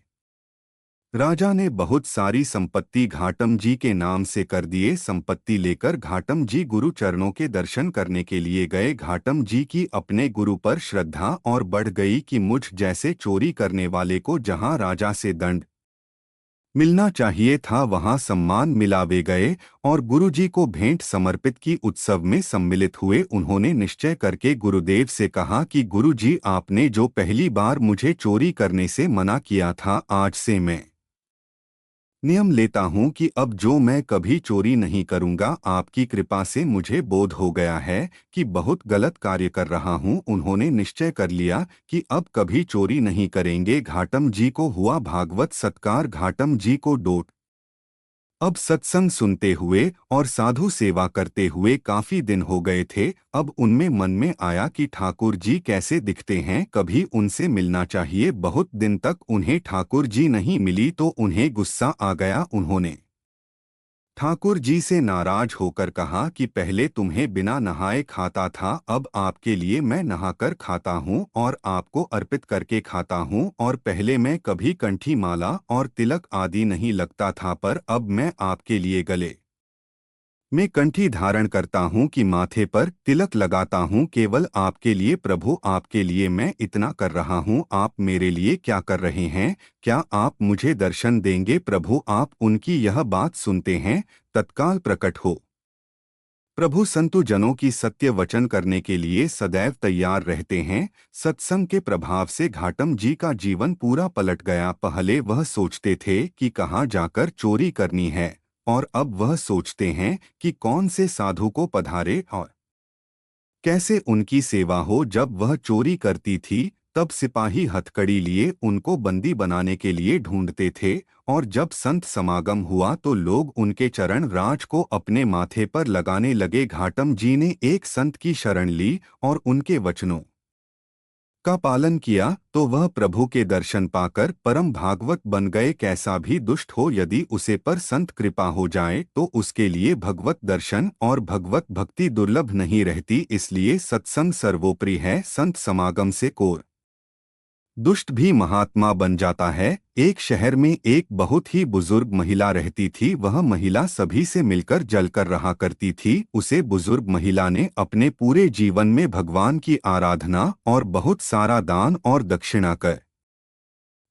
राजा ने बहुत सारी संपत्ति घाटम जी के नाम से कर दिए। संपत्ति लेकर घाटम जी गुरु चरणों के दर्शन करने के लिए गए। घाटम जी की अपने गुरु पर श्रद्धा और बढ़ गई कि मुझ जैसे चोरी करने वाले को जहां राजा से दंड मिलना चाहिए था, वहां सम्मान मिला। वे गए और गुरुजी को भेंट समर्पित की, उत्सव में सम्मिलित हुए। उन्होंने निश्चय करके गुरुदेव से कहा कि गुरुजी, आपने जो पहली बार मुझे चोरी करने से मना किया था, आज से मैं नियम लेता हूँ कि अब जो मैं कभी चोरी नहीं करूँगा। आपकी कृपा से मुझे बोध हो गया है कि बहुत गलत कार्य कर रहा हूँ। उन्होंने निश्चय कर लिया कि अब कभी चोरी नहीं करेंगे। घाटम जी को हुआ भागवत सत्कार। घाटम जी को डोट अब सत्संग सुनते हुए और साधु सेवा करते हुए काफी दिन हो गए थे। अब उनमें मन में आया कि ठाकुर जी कैसे दिखते हैं, कभी उनसे मिलना चाहिए। बहुत दिन तक उन्हें ठाकुर जी नहीं मिली तो उन्हें गुस्सा आ गया। उन्होंने ठाकुर जी से नाराज होकर कहा कि पहले तुम्हें बिना नहाए खाता था, अब आपके लिए मैं नहाकर खाता हूँ और आपको अर्पित करके खाता हूँ। और पहले मैं कभी कंठी माला और तिलक आदि नहीं लगता था, पर अब मैं आपके लिए गले मैं कंठी धारण करता हूँ कि माथे पर तिलक लगाता हूँ, केवल आपके लिए। प्रभु, आपके लिए मैं इतना कर रहा हूँ, आप मेरे लिए क्या कर रहे हैं? क्या आप मुझे दर्शन देंगे? प्रभु, आप उनकी यह बात सुनते हैं, तत्काल प्रकट हो। प्रभु संतु जनों की सत्य वचन करने के लिए सदैव तैयार रहते हैं। सत्संग के प्रभाव से घाटम जी का जीवन पूरा पलट गया। पहले वह सोचते थे कि कहाँ जाकर चोरी करनी है, और अब वह सोचते हैं कि कौन से साधु को पधारे और कैसे उनकी सेवा हो। जब वह चोरी करती थी, तब सिपाही हथकड़ी लिए उनको बंदी बनाने के लिए ढूंढते थे, और जब संत समागम हुआ तो लोग उनके चरण राज को अपने माथे पर लगाने लगे। घाटम जी ने एक संत की शरण ली और उनके वचनों का पालन किया तो वह प्रभु के दर्शन पाकर परम भागवत बन गए। कैसा भी दुष्ट हो, यदि उसे पर संत कृपा हो जाए तो उसके लिए भगवत दर्शन और भगवत भक्ति दुर्लभ नहीं रहती। इसलिए सत्संग सर्वोपरि है। संत समागम से कोर दुष्ट भी महात्मा बन जाता है। एक शहर में एक बहुत ही बुजुर्ग महिला रहती थी। वह महिला सभी से मिलकर जलकर रहा करती थी। उसे बुजुर्ग महिला ने अपने पूरे जीवन में भगवान की आराधना और बहुत सारा दान और दक्षिणा कर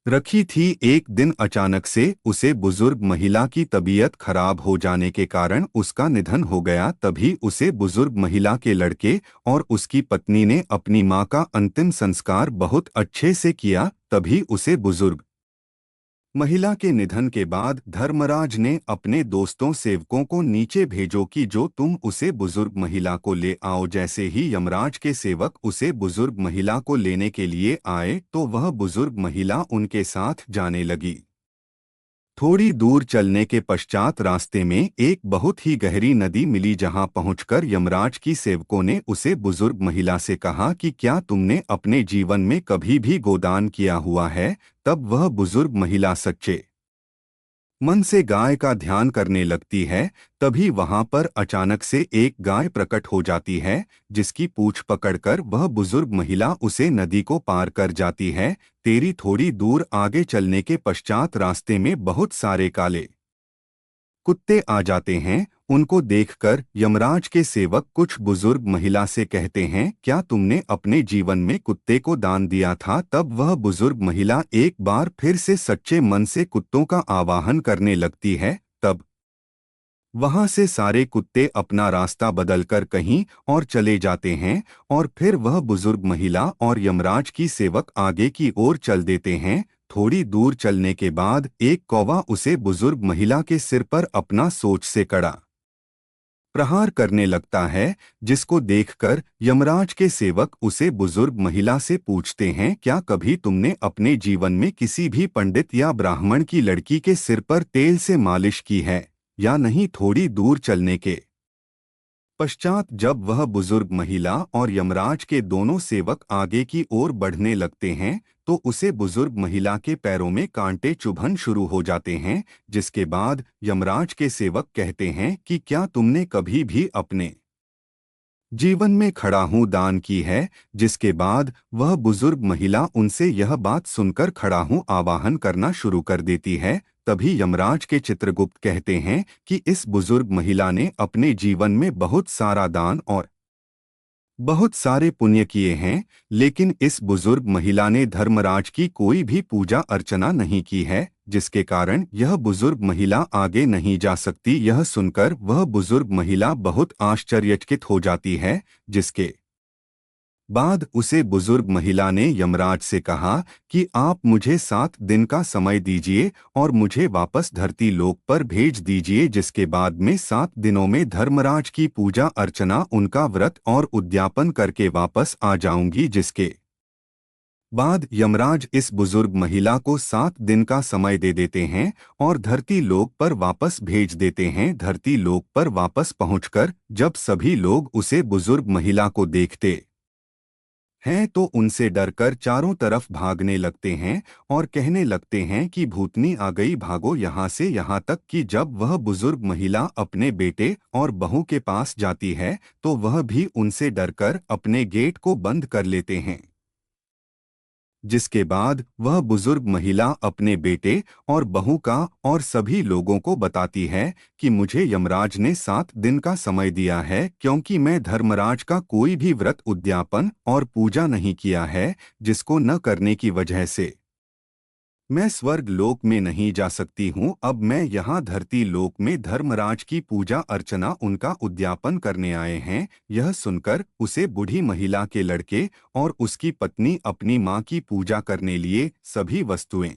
रखी थी। एक दिन अचानक से उसे बुजुर्ग महिला की तबीयत खराब हो जाने के कारण उसका निधन हो गया। तभी उसे बुजुर्ग महिला के लड़के और उसकी पत्नी ने अपनी मां का अंतिम संस्कार बहुत अच्छे से किया। तभी उसे बुजुर्ग महिला के निधन के बाद धर्मराज ने अपने दोस्तों सेवकों को नीचे भेजो कि जो तुम उसे बुजुर्ग महिला को ले आओ। जैसे ही यमराज के सेवक उसे बुजुर्ग महिला को लेने के लिए आए तो वह बुजुर्ग महिला उनके साथ जाने लगी। थोड़ी दूर चलने के पश्चात रास्ते में एक बहुत ही गहरी नदी मिली, जहां पहुंचकर यमराज की सेवकों ने उसे बुजुर्ग महिला से कहा कि क्या तुमने अपने जीवन में कभी भी गोदान किया हुआ है। तब वह बुजुर्ग महिला सच्चे मन से गाय का ध्यान करने लगती है। तभी वहां पर अचानक से एक गाय प्रकट हो जाती है, जिसकी पूंछ पकड़कर वह बुजुर्ग महिला उसे नदी को पार कर जाती है। तेरी थोड़ी दूर आगे चलने के पश्चात रास्ते में बहुत सारे काले कुत्ते आ जाते हैं। उनको देखकर यमराज के सेवक कुछ बुजुर्ग महिला से कहते हैं, क्या तुमने अपने जीवन में कुत्ते को दान दिया था। तब वह बुजुर्ग महिला एक बार फिर से सच्चे मन से कुत्तों का आवाहन करने लगती है। तब वहां से सारे कुत्ते अपना रास्ता बदलकर कहीं और चले जाते हैं, और फिर वह बुजुर्ग महिला और यमराज की सेवक आगे की ओर चल देते हैं। थोड़ी दूर चलने के बाद एक कौवा उसे बुजुर्ग महिला के सिर पर अपना सोच से कड़ा प्रहार करने लगता है, जिसको देखकर यमराज के सेवक उसे बुजुर्ग महिला से पूछते हैं, क्या कभी तुमने अपने जीवन में किसी भी पंडित या ब्राह्मण की लड़की के सिर पर तेल से मालिश की है या नहीं। थोड़ी दूर चलने के पश्चात जब वह बुजुर्ग महिला और यमराज के दोनों सेवक आगे की ओर बढ़ने लगते हैं, तो उसे बुजुर्ग महिला के पैरों में कांटे चुभन शुरू हो जाते हैं। जिसके बाद यमराज के सेवक कहते हैं कि क्या तुमने कभी भी अपने जीवन में खड़ा हूँ दान की है। जिसके बाद वह बुजुर्ग महिला उनसे यह बात सुनकर खड़ा हूँ आवाहन करना शुरू कर देती है। तभी यमराज के चित्रगुप्त कहते हैं कि इस बुजुर्ग महिला ने अपने जीवन में बहुत सारा दान और बहुत सारे पुण्य किए हैं, लेकिन इस बुजुर्ग महिला ने धर्मराज की कोई भी पूजा अर्चना नहीं की है, जिसके कारण यह बुजुर्ग महिला आगे नहीं जा सकती। यह सुनकर वह बुजुर्ग महिला बहुत आश्चर्यचकित हो जाती है। जिसके बाद उसे बुजुर्ग महिला ने यमराज से कहा कि आप मुझे 7 दिन का समय दीजिए और मुझे वापस धरती लोक पर भेज दीजिए। जिसके बाद में 7 दिनों में धर्मराज की पूजा अर्चना, उनका व्रत और उद्यापन करके वापस आ जाऊंगी। जिसके बाद यमराज इस बुजुर्ग महिला को 7 दिन का समय दे देते हैं और धरती लोक पर वापस भेज देते हैं। धरती लोक पर वापस पहुंचकर जब सभी लोग उसे बुजुर्ग महिला को देखते हैं, तो उनसे डरकर चारों तरफ भागने लगते हैं और कहने लगते हैं कि भूतनी आ गई, भागो यहाँ से। यहाँ तक कि जब वह बुजुर्ग महिला अपने बेटे और बहू के पास जाती है, तो वह भी उनसे डरकर अपने गेट को बंद कर लेते हैं। जिसके बाद वह बुजुर्ग महिला अपने बेटे और बहू का और सभी लोगों को बताती है कि मुझे यमराज ने 7 दिन का समय दिया है, क्योंकि मैं धर्मराज का कोई भी व्रत उद्यापन और पूजा नहीं किया है, जिसको न करने की वजह से मैं स्वर्ग लोक में नहीं जा सकती हूँ। अब मैं यहाँ धरती लोक में धर्मराज की पूजा अर्चना, उनका उद्यापन करने आए हैं। यह सुनकर उसे बूढ़ी महिला के लड़के और उसकी पत्नी अपनी माँ की पूजा करने लिए सभी वस्तुएं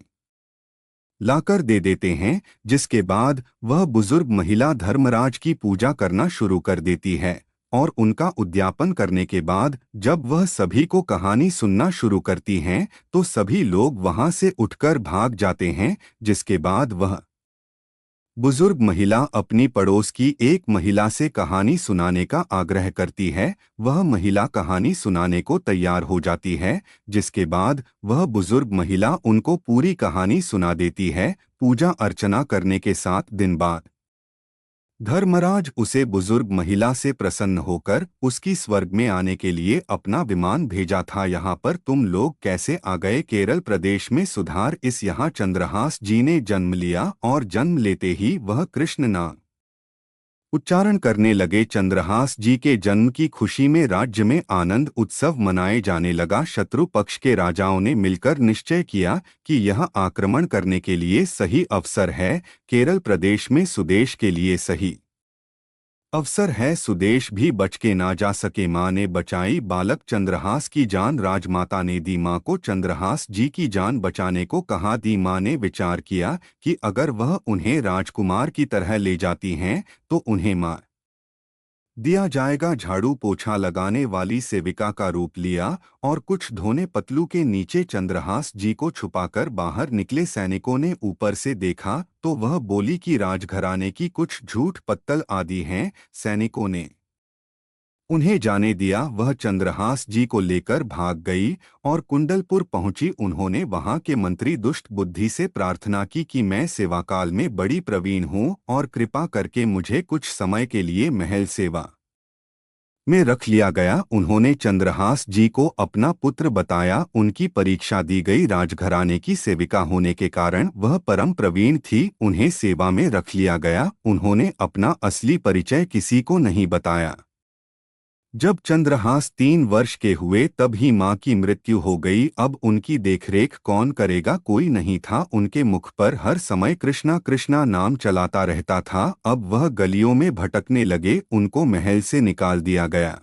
लाकर दे देते हैं। जिसके बाद वह बुजुर्ग महिला धर्मराज की पूजा करना शुरू कर देती है और उनका उद्यापन करने के बाद जब वह सभी को कहानी सुनना शुरू करती हैं, तो सभी लोग वहां से उठकर भाग जाते हैं। जिसके बाद वह बुजुर्ग महिला अपनी पड़ोस की एक महिला से कहानी सुनाने का आग्रह करती है। वह महिला कहानी सुनाने को तैयार हो जाती है। जिसके बाद वह बुजुर्ग महिला उनको पूरी कहानी सुना देती है। पूजा अर्चना करने के 7 दिन बाद धर्मराज उसे बुजुर्ग महिला से प्रसन्न होकर उसकी स्वर्ग में आने के लिए अपना विमान भेजा था। यहाँ पर तुम लोग कैसे आ गए। केरल प्रदेश में सुधार इस यहाँ चंद्रहास जी ने जन्म लिया और जन्म लेते ही वह कृष्ण नाम उच्चारण करने लगे। चंद्रहास जी के जन्म की खुशी में राज्य में आनंद उत्सव मनाए जाने लगा। शत्रु पक्ष के राजाओं ने मिलकर निश्चय किया कि यह आक्रमण करने के लिए सही अवसर है। केरल प्रदेश में सुदेश के लिए सही अवसर है। सुदेश भी बच के ना जा सके। माँ ने बचाई बालक चंद्रहास की जान, राजमाता ने दी माँ को चंद्रहास जी की जान बचाने को कहा। दी माँ ने विचार किया कि अगर वह उन्हें राजकुमार की तरह ले जाती हैं, तो उन्हें माँ दिया जाएगा। झाड़ू पोछा लगाने वाली सेविका का रूप लिया और कुछ धोने पतलू के नीचे चंद्रहास जी को छुपाकर बाहर निकले। सैनिकों ने ऊपर से देखा तो वह बोली कि राजघराने की कुछ झूठ पत्तल आदि हैं। सैनिकों ने उन्हें जाने दिया। वह चंद्रहास जी को लेकर भाग गई और कुंडलपुर पहुंची। उन्होंने वहां के मंत्री दुष्ट बुद्धि से प्रार्थना की कि मैं सेवाकाल में बड़ी प्रवीण हूं और कृपा करके मुझे कुछ समय के लिए महल सेवा में रख लिया गया। उन्होंने चंद्रहास जी को अपना पुत्र बताया। उनकी परीक्षा दी गई। राजघराने की सेविका होने के कारण वह परम प्रवीण थी। उन्हें सेवा में रख लिया गया। उन्होंने अपना असली परिचय किसी को नहीं बताया। जब चंद्रहास 3 वर्ष के हुए तब ही मां की मृत्यु हो गई। अब उनकी देखरेख कौन करेगा? कोई नहीं था। उनके मुख पर हर समय कृष्णा कृष्णा नाम चलाता रहता था। अब वह गलियों में भटकने लगे। उनको महल से निकाल दिया गया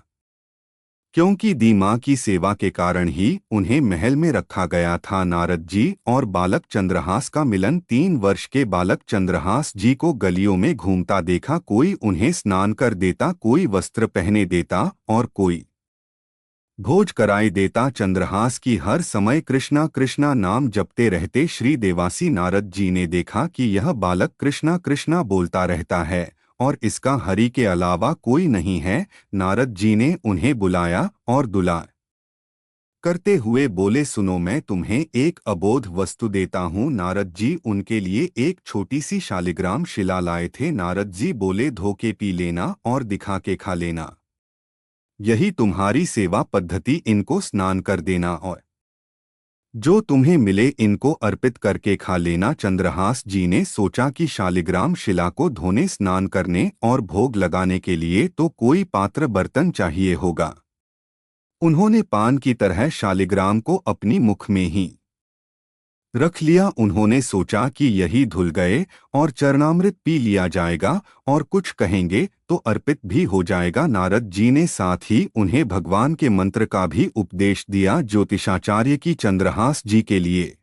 क्योंकि दी मां की सेवा के कारण ही उन्हें महल में रखा गया था। नारद जी और बालक चंद्रहास का मिलन। 3 वर्ष के बालक चंद्रहास जी को गलियों में घूमता देखा। कोई उन्हें स्नान कर देता, कोई वस्त्र पहने देता और कोई भोज कराई देता। चंद्रहास की हर समय कृष्णा कृष्णा नाम जपते रहते। श्री देवासी नारद जी ने देखा कि यह बालक कृष्णा कृष्णा बोलता रहता है और इसका हरि के अलावा कोई नहीं है। नारद जी ने उन्हें बुलाया और दुलार करते हुए बोले, सुनो, मैं तुम्हें एक अबोध वस्तु देता हूँ। नारद जी उनके लिए एक छोटी सी शालिग्राम शिला लाए थे। नारद जी बोले, धो के पी लेना और दिखा के खा लेना। यही तुम्हारी सेवा पद्धति। इनको स्नान कर देना और जो तुम्हें मिले इनको अर्पित करके खा लेना। चंद्रहास जी ने सोचा कि शालिग्राम शिला को धोने, स्नान करने और भोग लगाने के लिए तो कोई पात्र बर्तन चाहिए होगा। उन्होंने पान की तरह शालिग्राम को अपनी मुख में ही रख लिया। उन्होंने सोचा कि यही धुल गए और चरणामृत पी लिया जाएगा और कुछ कहेंगे तो अर्पित भी हो जाएगा। नारद जी ने साथ ही उन्हें भगवान के मंत्र का भी उपदेश दिया। ज्योतिषाचार्य की चंद्रहास जी के लिए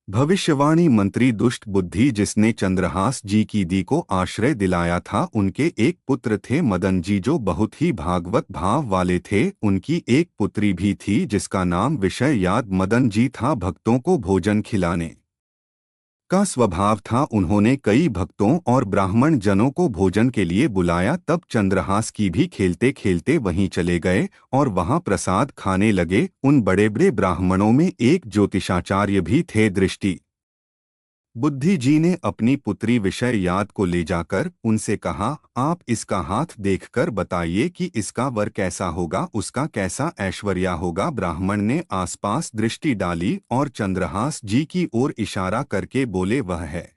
भविष्यवाणी मंत्री दुष्ट बुद्धि, जिसने चंद्रहास जी की दी को आश्रय दिलाया था, उनके एक पुत्र थे मदन जी, जो बहुत ही भागवत भाव वाले थे। उनकी एक पुत्री भी थी जिसका नाम विषय याद मदन जी था। भक्तों को भोजन खिलाने का स्वभाव था। उन्होंने कई भक्तों और ब्राह्मण जनों को भोजन के लिए बुलाया। तब चंद्रहास की भी खेलते खेलते वहीं चले गए और वहां प्रसाद खाने लगे। उन बड़े बड़े ब्राह्मणों में एक ज्योतिषाचार्य भी थे। दृष्टि बुद्धि जी ने अपनी पुत्री विषय याद को ले जाकर उनसे कहा, आप इसका हाथ देखकर बताइए कि इसका वर कैसा होगा, उसका कैसा ऐश्वर्या होगा। ब्राह्मण ने आसपास दृष्टि डाली और चंद्रहास जी की ओर इशारा करके बोले, वह है।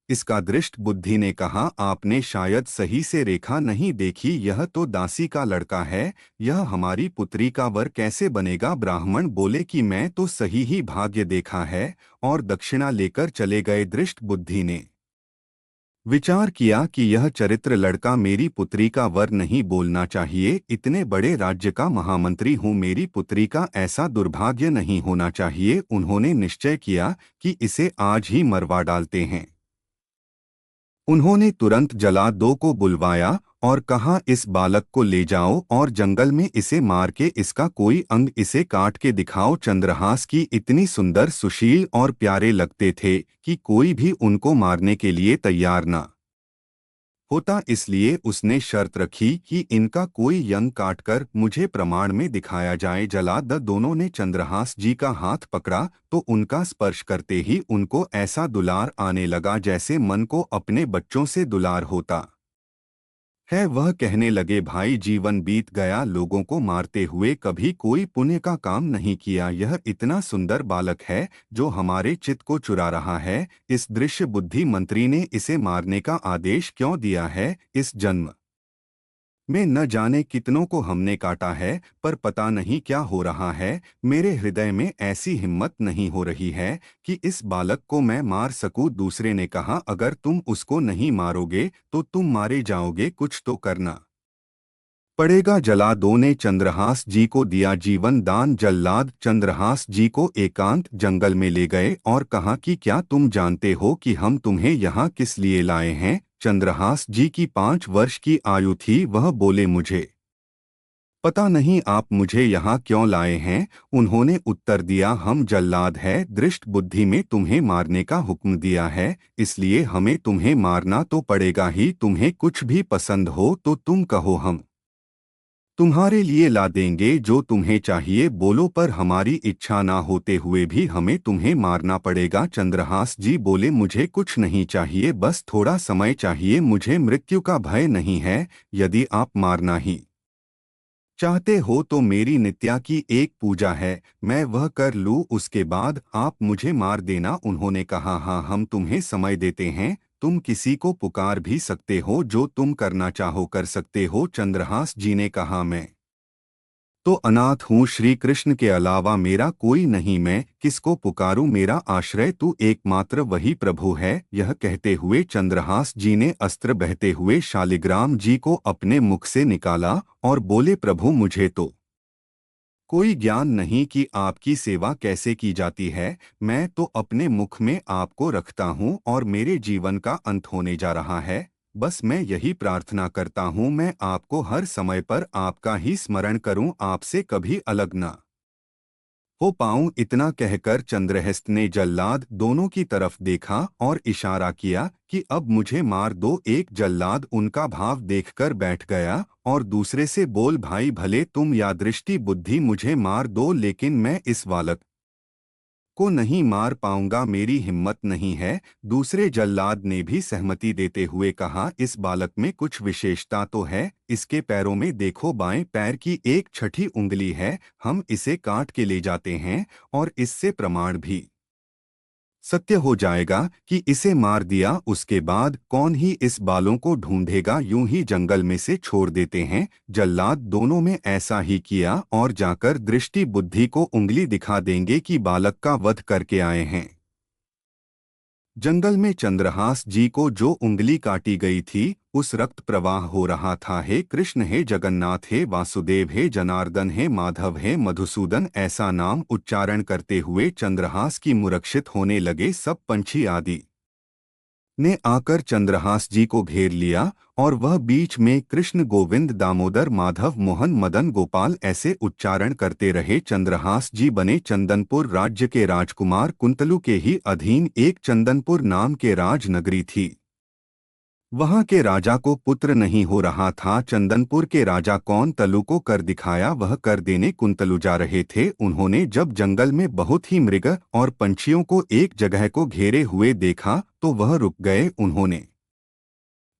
इसका दृष्ट बुद्धि ने कहा, आपने शायद सही से रेखा नहीं देखी, यह तो दासी का लड़का है। यह हमारी पुत्री का वर कैसे बनेगा? ब्राह्मण बोले कि मैं तो सही ही भाग्य देखा है और दक्षिणा लेकर चले गए। दृष्ट बुद्धि ने विचार किया कि यह चरित्र लड़का मेरी पुत्री का वर नहीं बोलना चाहिए। इतने बड़े राज्य का महामंत्री हूँ, मेरी पुत्री का ऐसा दुर्भाग्य नहीं होना चाहिए। उन्होंने निश्चय किया कि इसे आज ही मरवा डालते हैं। उन्होंने तुरंत जल्लादों को बुलवाया और कहा, इस बालक को ले जाओ और जंगल में इसे मार के इसका कोई अंग इसे काट के दिखाओ। चंद्रहास की इतनी सुंदर, सुशील और प्यारे लगते थे कि कोई भी उनको मारने के लिए तैयार न होता। इसलिए उसने शर्त रखी कि इनका कोई यंग काटकर मुझे प्रमाण में दिखाया जाए। जल्लाद दोनों ने चंद्रहास जी का हाथ पकड़ा तो उनका स्पर्श करते ही उनको ऐसा दुलार आने लगा जैसे मन को अपने बच्चों से दुलार होता है। वह कहने लगे, भाई, जीवन बीत गया लोगों को मारते हुए, कभी कोई पुण्य का काम नहीं किया। यह इतना सुंदर बालक है जो हमारे चित्त को चुरा रहा है। इस दृश्य बुद्धि मंत्री ने इसे मारने का आदेश क्यों दिया है? इस जन्म में न जाने कितनों को हमने काटा है, पर पता नहीं क्या हो रहा है। मेरे हृदय में ऐसी हिम्मत नहीं हो रही है कि इस बालक को मैं मार सकूं। दूसरे ने कहा, अगर तुम उसको नहीं मारोगे तो तुम मारे जाओगे, कुछ तो करना पड़ेगा। जल्लादों ने चंद्रहास जी को दिया जीवन दान। जल्लाद चंद्रहास जी को एकांत जंगल में ले गए और कहा कि क्या तुम जानते हो कि हम तुम्हें यहाँ किस लिए लाए हैं? चंद्रहास जी की 5 वर्ष की आयु थी। वह बोले, मुझे पता नहीं आप मुझे यहाँ क्यों लाए हैं। उन्होंने उत्तर दिया, हम जल्लाद है, दृष्ट बुद्धि में तुम्हें मारने का हुक्म दिया है, इसलिए हमें तुम्हें मारना तो पड़ेगा ही। तुम्हें कुछ भी पसंद हो तो तुम कहो, हम तुम्हारे लिए ला देंगे जो तुम्हें चाहिए, बोलो। पर हमारी इच्छा ना होते हुए भी हमें तुम्हें मारना पड़ेगा। चंद्रहास जी बोले, मुझे कुछ नहीं चाहिए, बस थोड़ा समय चाहिए, मुझे मृत्यु का भय नहीं है। यदि आप मारना ही चाहते हो तो मेरी नित्या की एक पूजा है, मैं वह कर लूँ, उसके बाद आप मुझे मार देना। उन्होंने कहा, हाँ, हम तुम्हें समय देते हैं, तुम किसी को पुकार भी सकते हो, जो तुम करना चाहो कर सकते हो। चंद्रहास जी ने कहा, मैं तो अनाथ हूँ, श्री कृष्ण के अलावा मेरा कोई नहीं, मैं किसको पुकारूं, मेरा आश्रय तू एकमात्र वही प्रभु है। यह कहते हुए चंद्रहास जी ने अस्त्र बहते हुए शालिग्राम जी को अपने मुख से निकाला और बोले, प्रभु, मुझे तो कोई ज्ञान नहीं कि आपकी सेवा कैसे की जाती है। मैं तो अपने मुख में आपको रखता हूँ और मेरे जीवन का अंत होने जा रहा है। बस मैं यही प्रार्थना करता हूँ, मैं आपको हर समय पर आपका ही स्मरण करूँ, आपसे कभी अलग ना हो पाऊं। इतना कहकर चंद्रहस्त ने जल्लाद दोनों की तरफ देखा और इशारा किया कि अब मुझे मार दो। एक जल्लाद उनका भाव देखकर बैठ गया और दूसरे से बोल, भाई, भले तुम या दृष्टि बुद्धि मुझे मार दो, लेकिन मैं इस बालक को नहीं मार पाऊंगा, मेरी हिम्मत नहीं है। दूसरे जल्लाद ने भी सहमति देते हुए कहा, इस बालक में कुछ विशेषता तो है, इसके पैरों में देखो, बाएं पैर की एक छठी उंगली है, हम इसे काट के ले जाते हैं और इससे प्रमाण भी सत्य हो जाएगा कि इसे मार दिया। उसके बाद कौन ही इस बालों को ढूंढेगा, यूं ही जंगल में से छोड़ देते हैं। जल्लाद दोनों में ऐसा ही किया और जाकर दृष्टि बुद्धि को उंगली दिखा देंगे कि बालक का वध करके आए हैं। जंगल में चंद्रहास जी को जो उंगली काटी गई थी, उस रक्त प्रवाह हो रहा था, हे कृष्ण, हे जगन्नाथ, हे वासुदेव, हे जनार्दन, हे माधव, हे मधुसूदन, ऐसा नाम उच्चारण करते हुए चंद्रहास की मुरक्षित होने लगे। सब पंछी आदि ने आकर चंद्रहास जी को घेर लिया और वह बीच में कृष्ण, गोविंद, दामोदर, माधव, मोहन, मदन, गोपाल ऐसे उच्चारण करते रहे। चंद्रहास जी बने चंदनपुर राज्य के राजकुमार। कुंतलु के ही अधीन एक चंदनपुर नाम के राजनगरी थी। वहां के राजा को पुत्र नहीं हो रहा था। चंदनपुर के राजा कौन तलु को कर दिखाया, वह कर देने कुंतलु जा रहे थे। उन्होंने जब जंगल में बहुत ही मृग और पंछियों को एक जगह को घेरे हुए देखा तो वह रुक गए। उन्होंने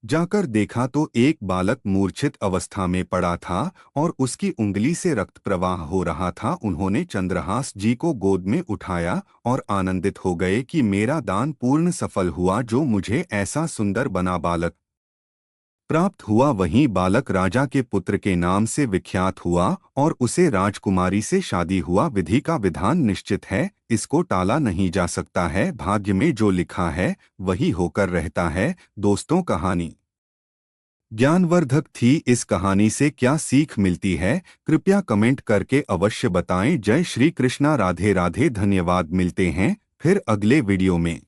जाकर देखा तो एक बालक मूर्छित अवस्था में पड़ा था और उसकी उंगली से रक्त प्रवाह हो रहा था। उन्होंने चंद्रहास जी को गोद में उठाया और आनंदित हो गए कि मेरा दान पूर्ण सफल हुआ, जो मुझे ऐसा सुंदर बना बालक प्राप्त हुआ, वहीं बालक राजा के पुत्र के नाम से विख्यात हुआ और उसे राजकुमारी से शादी हुआ। विधि का विधान निश्चित है, इसको टाला नहीं जा सकता है। भाग्य में जो लिखा है वही होकर रहता है। दोस्तों, कहानी ज्ञानवर्धक थी। इस कहानी से क्या सीख मिलती है, कृपया कमेंट करके अवश्य बताएं। जय श्री कृष्णा, राधे राधे, धन्यवाद। मिलते हैं फिर अगले वीडियो में।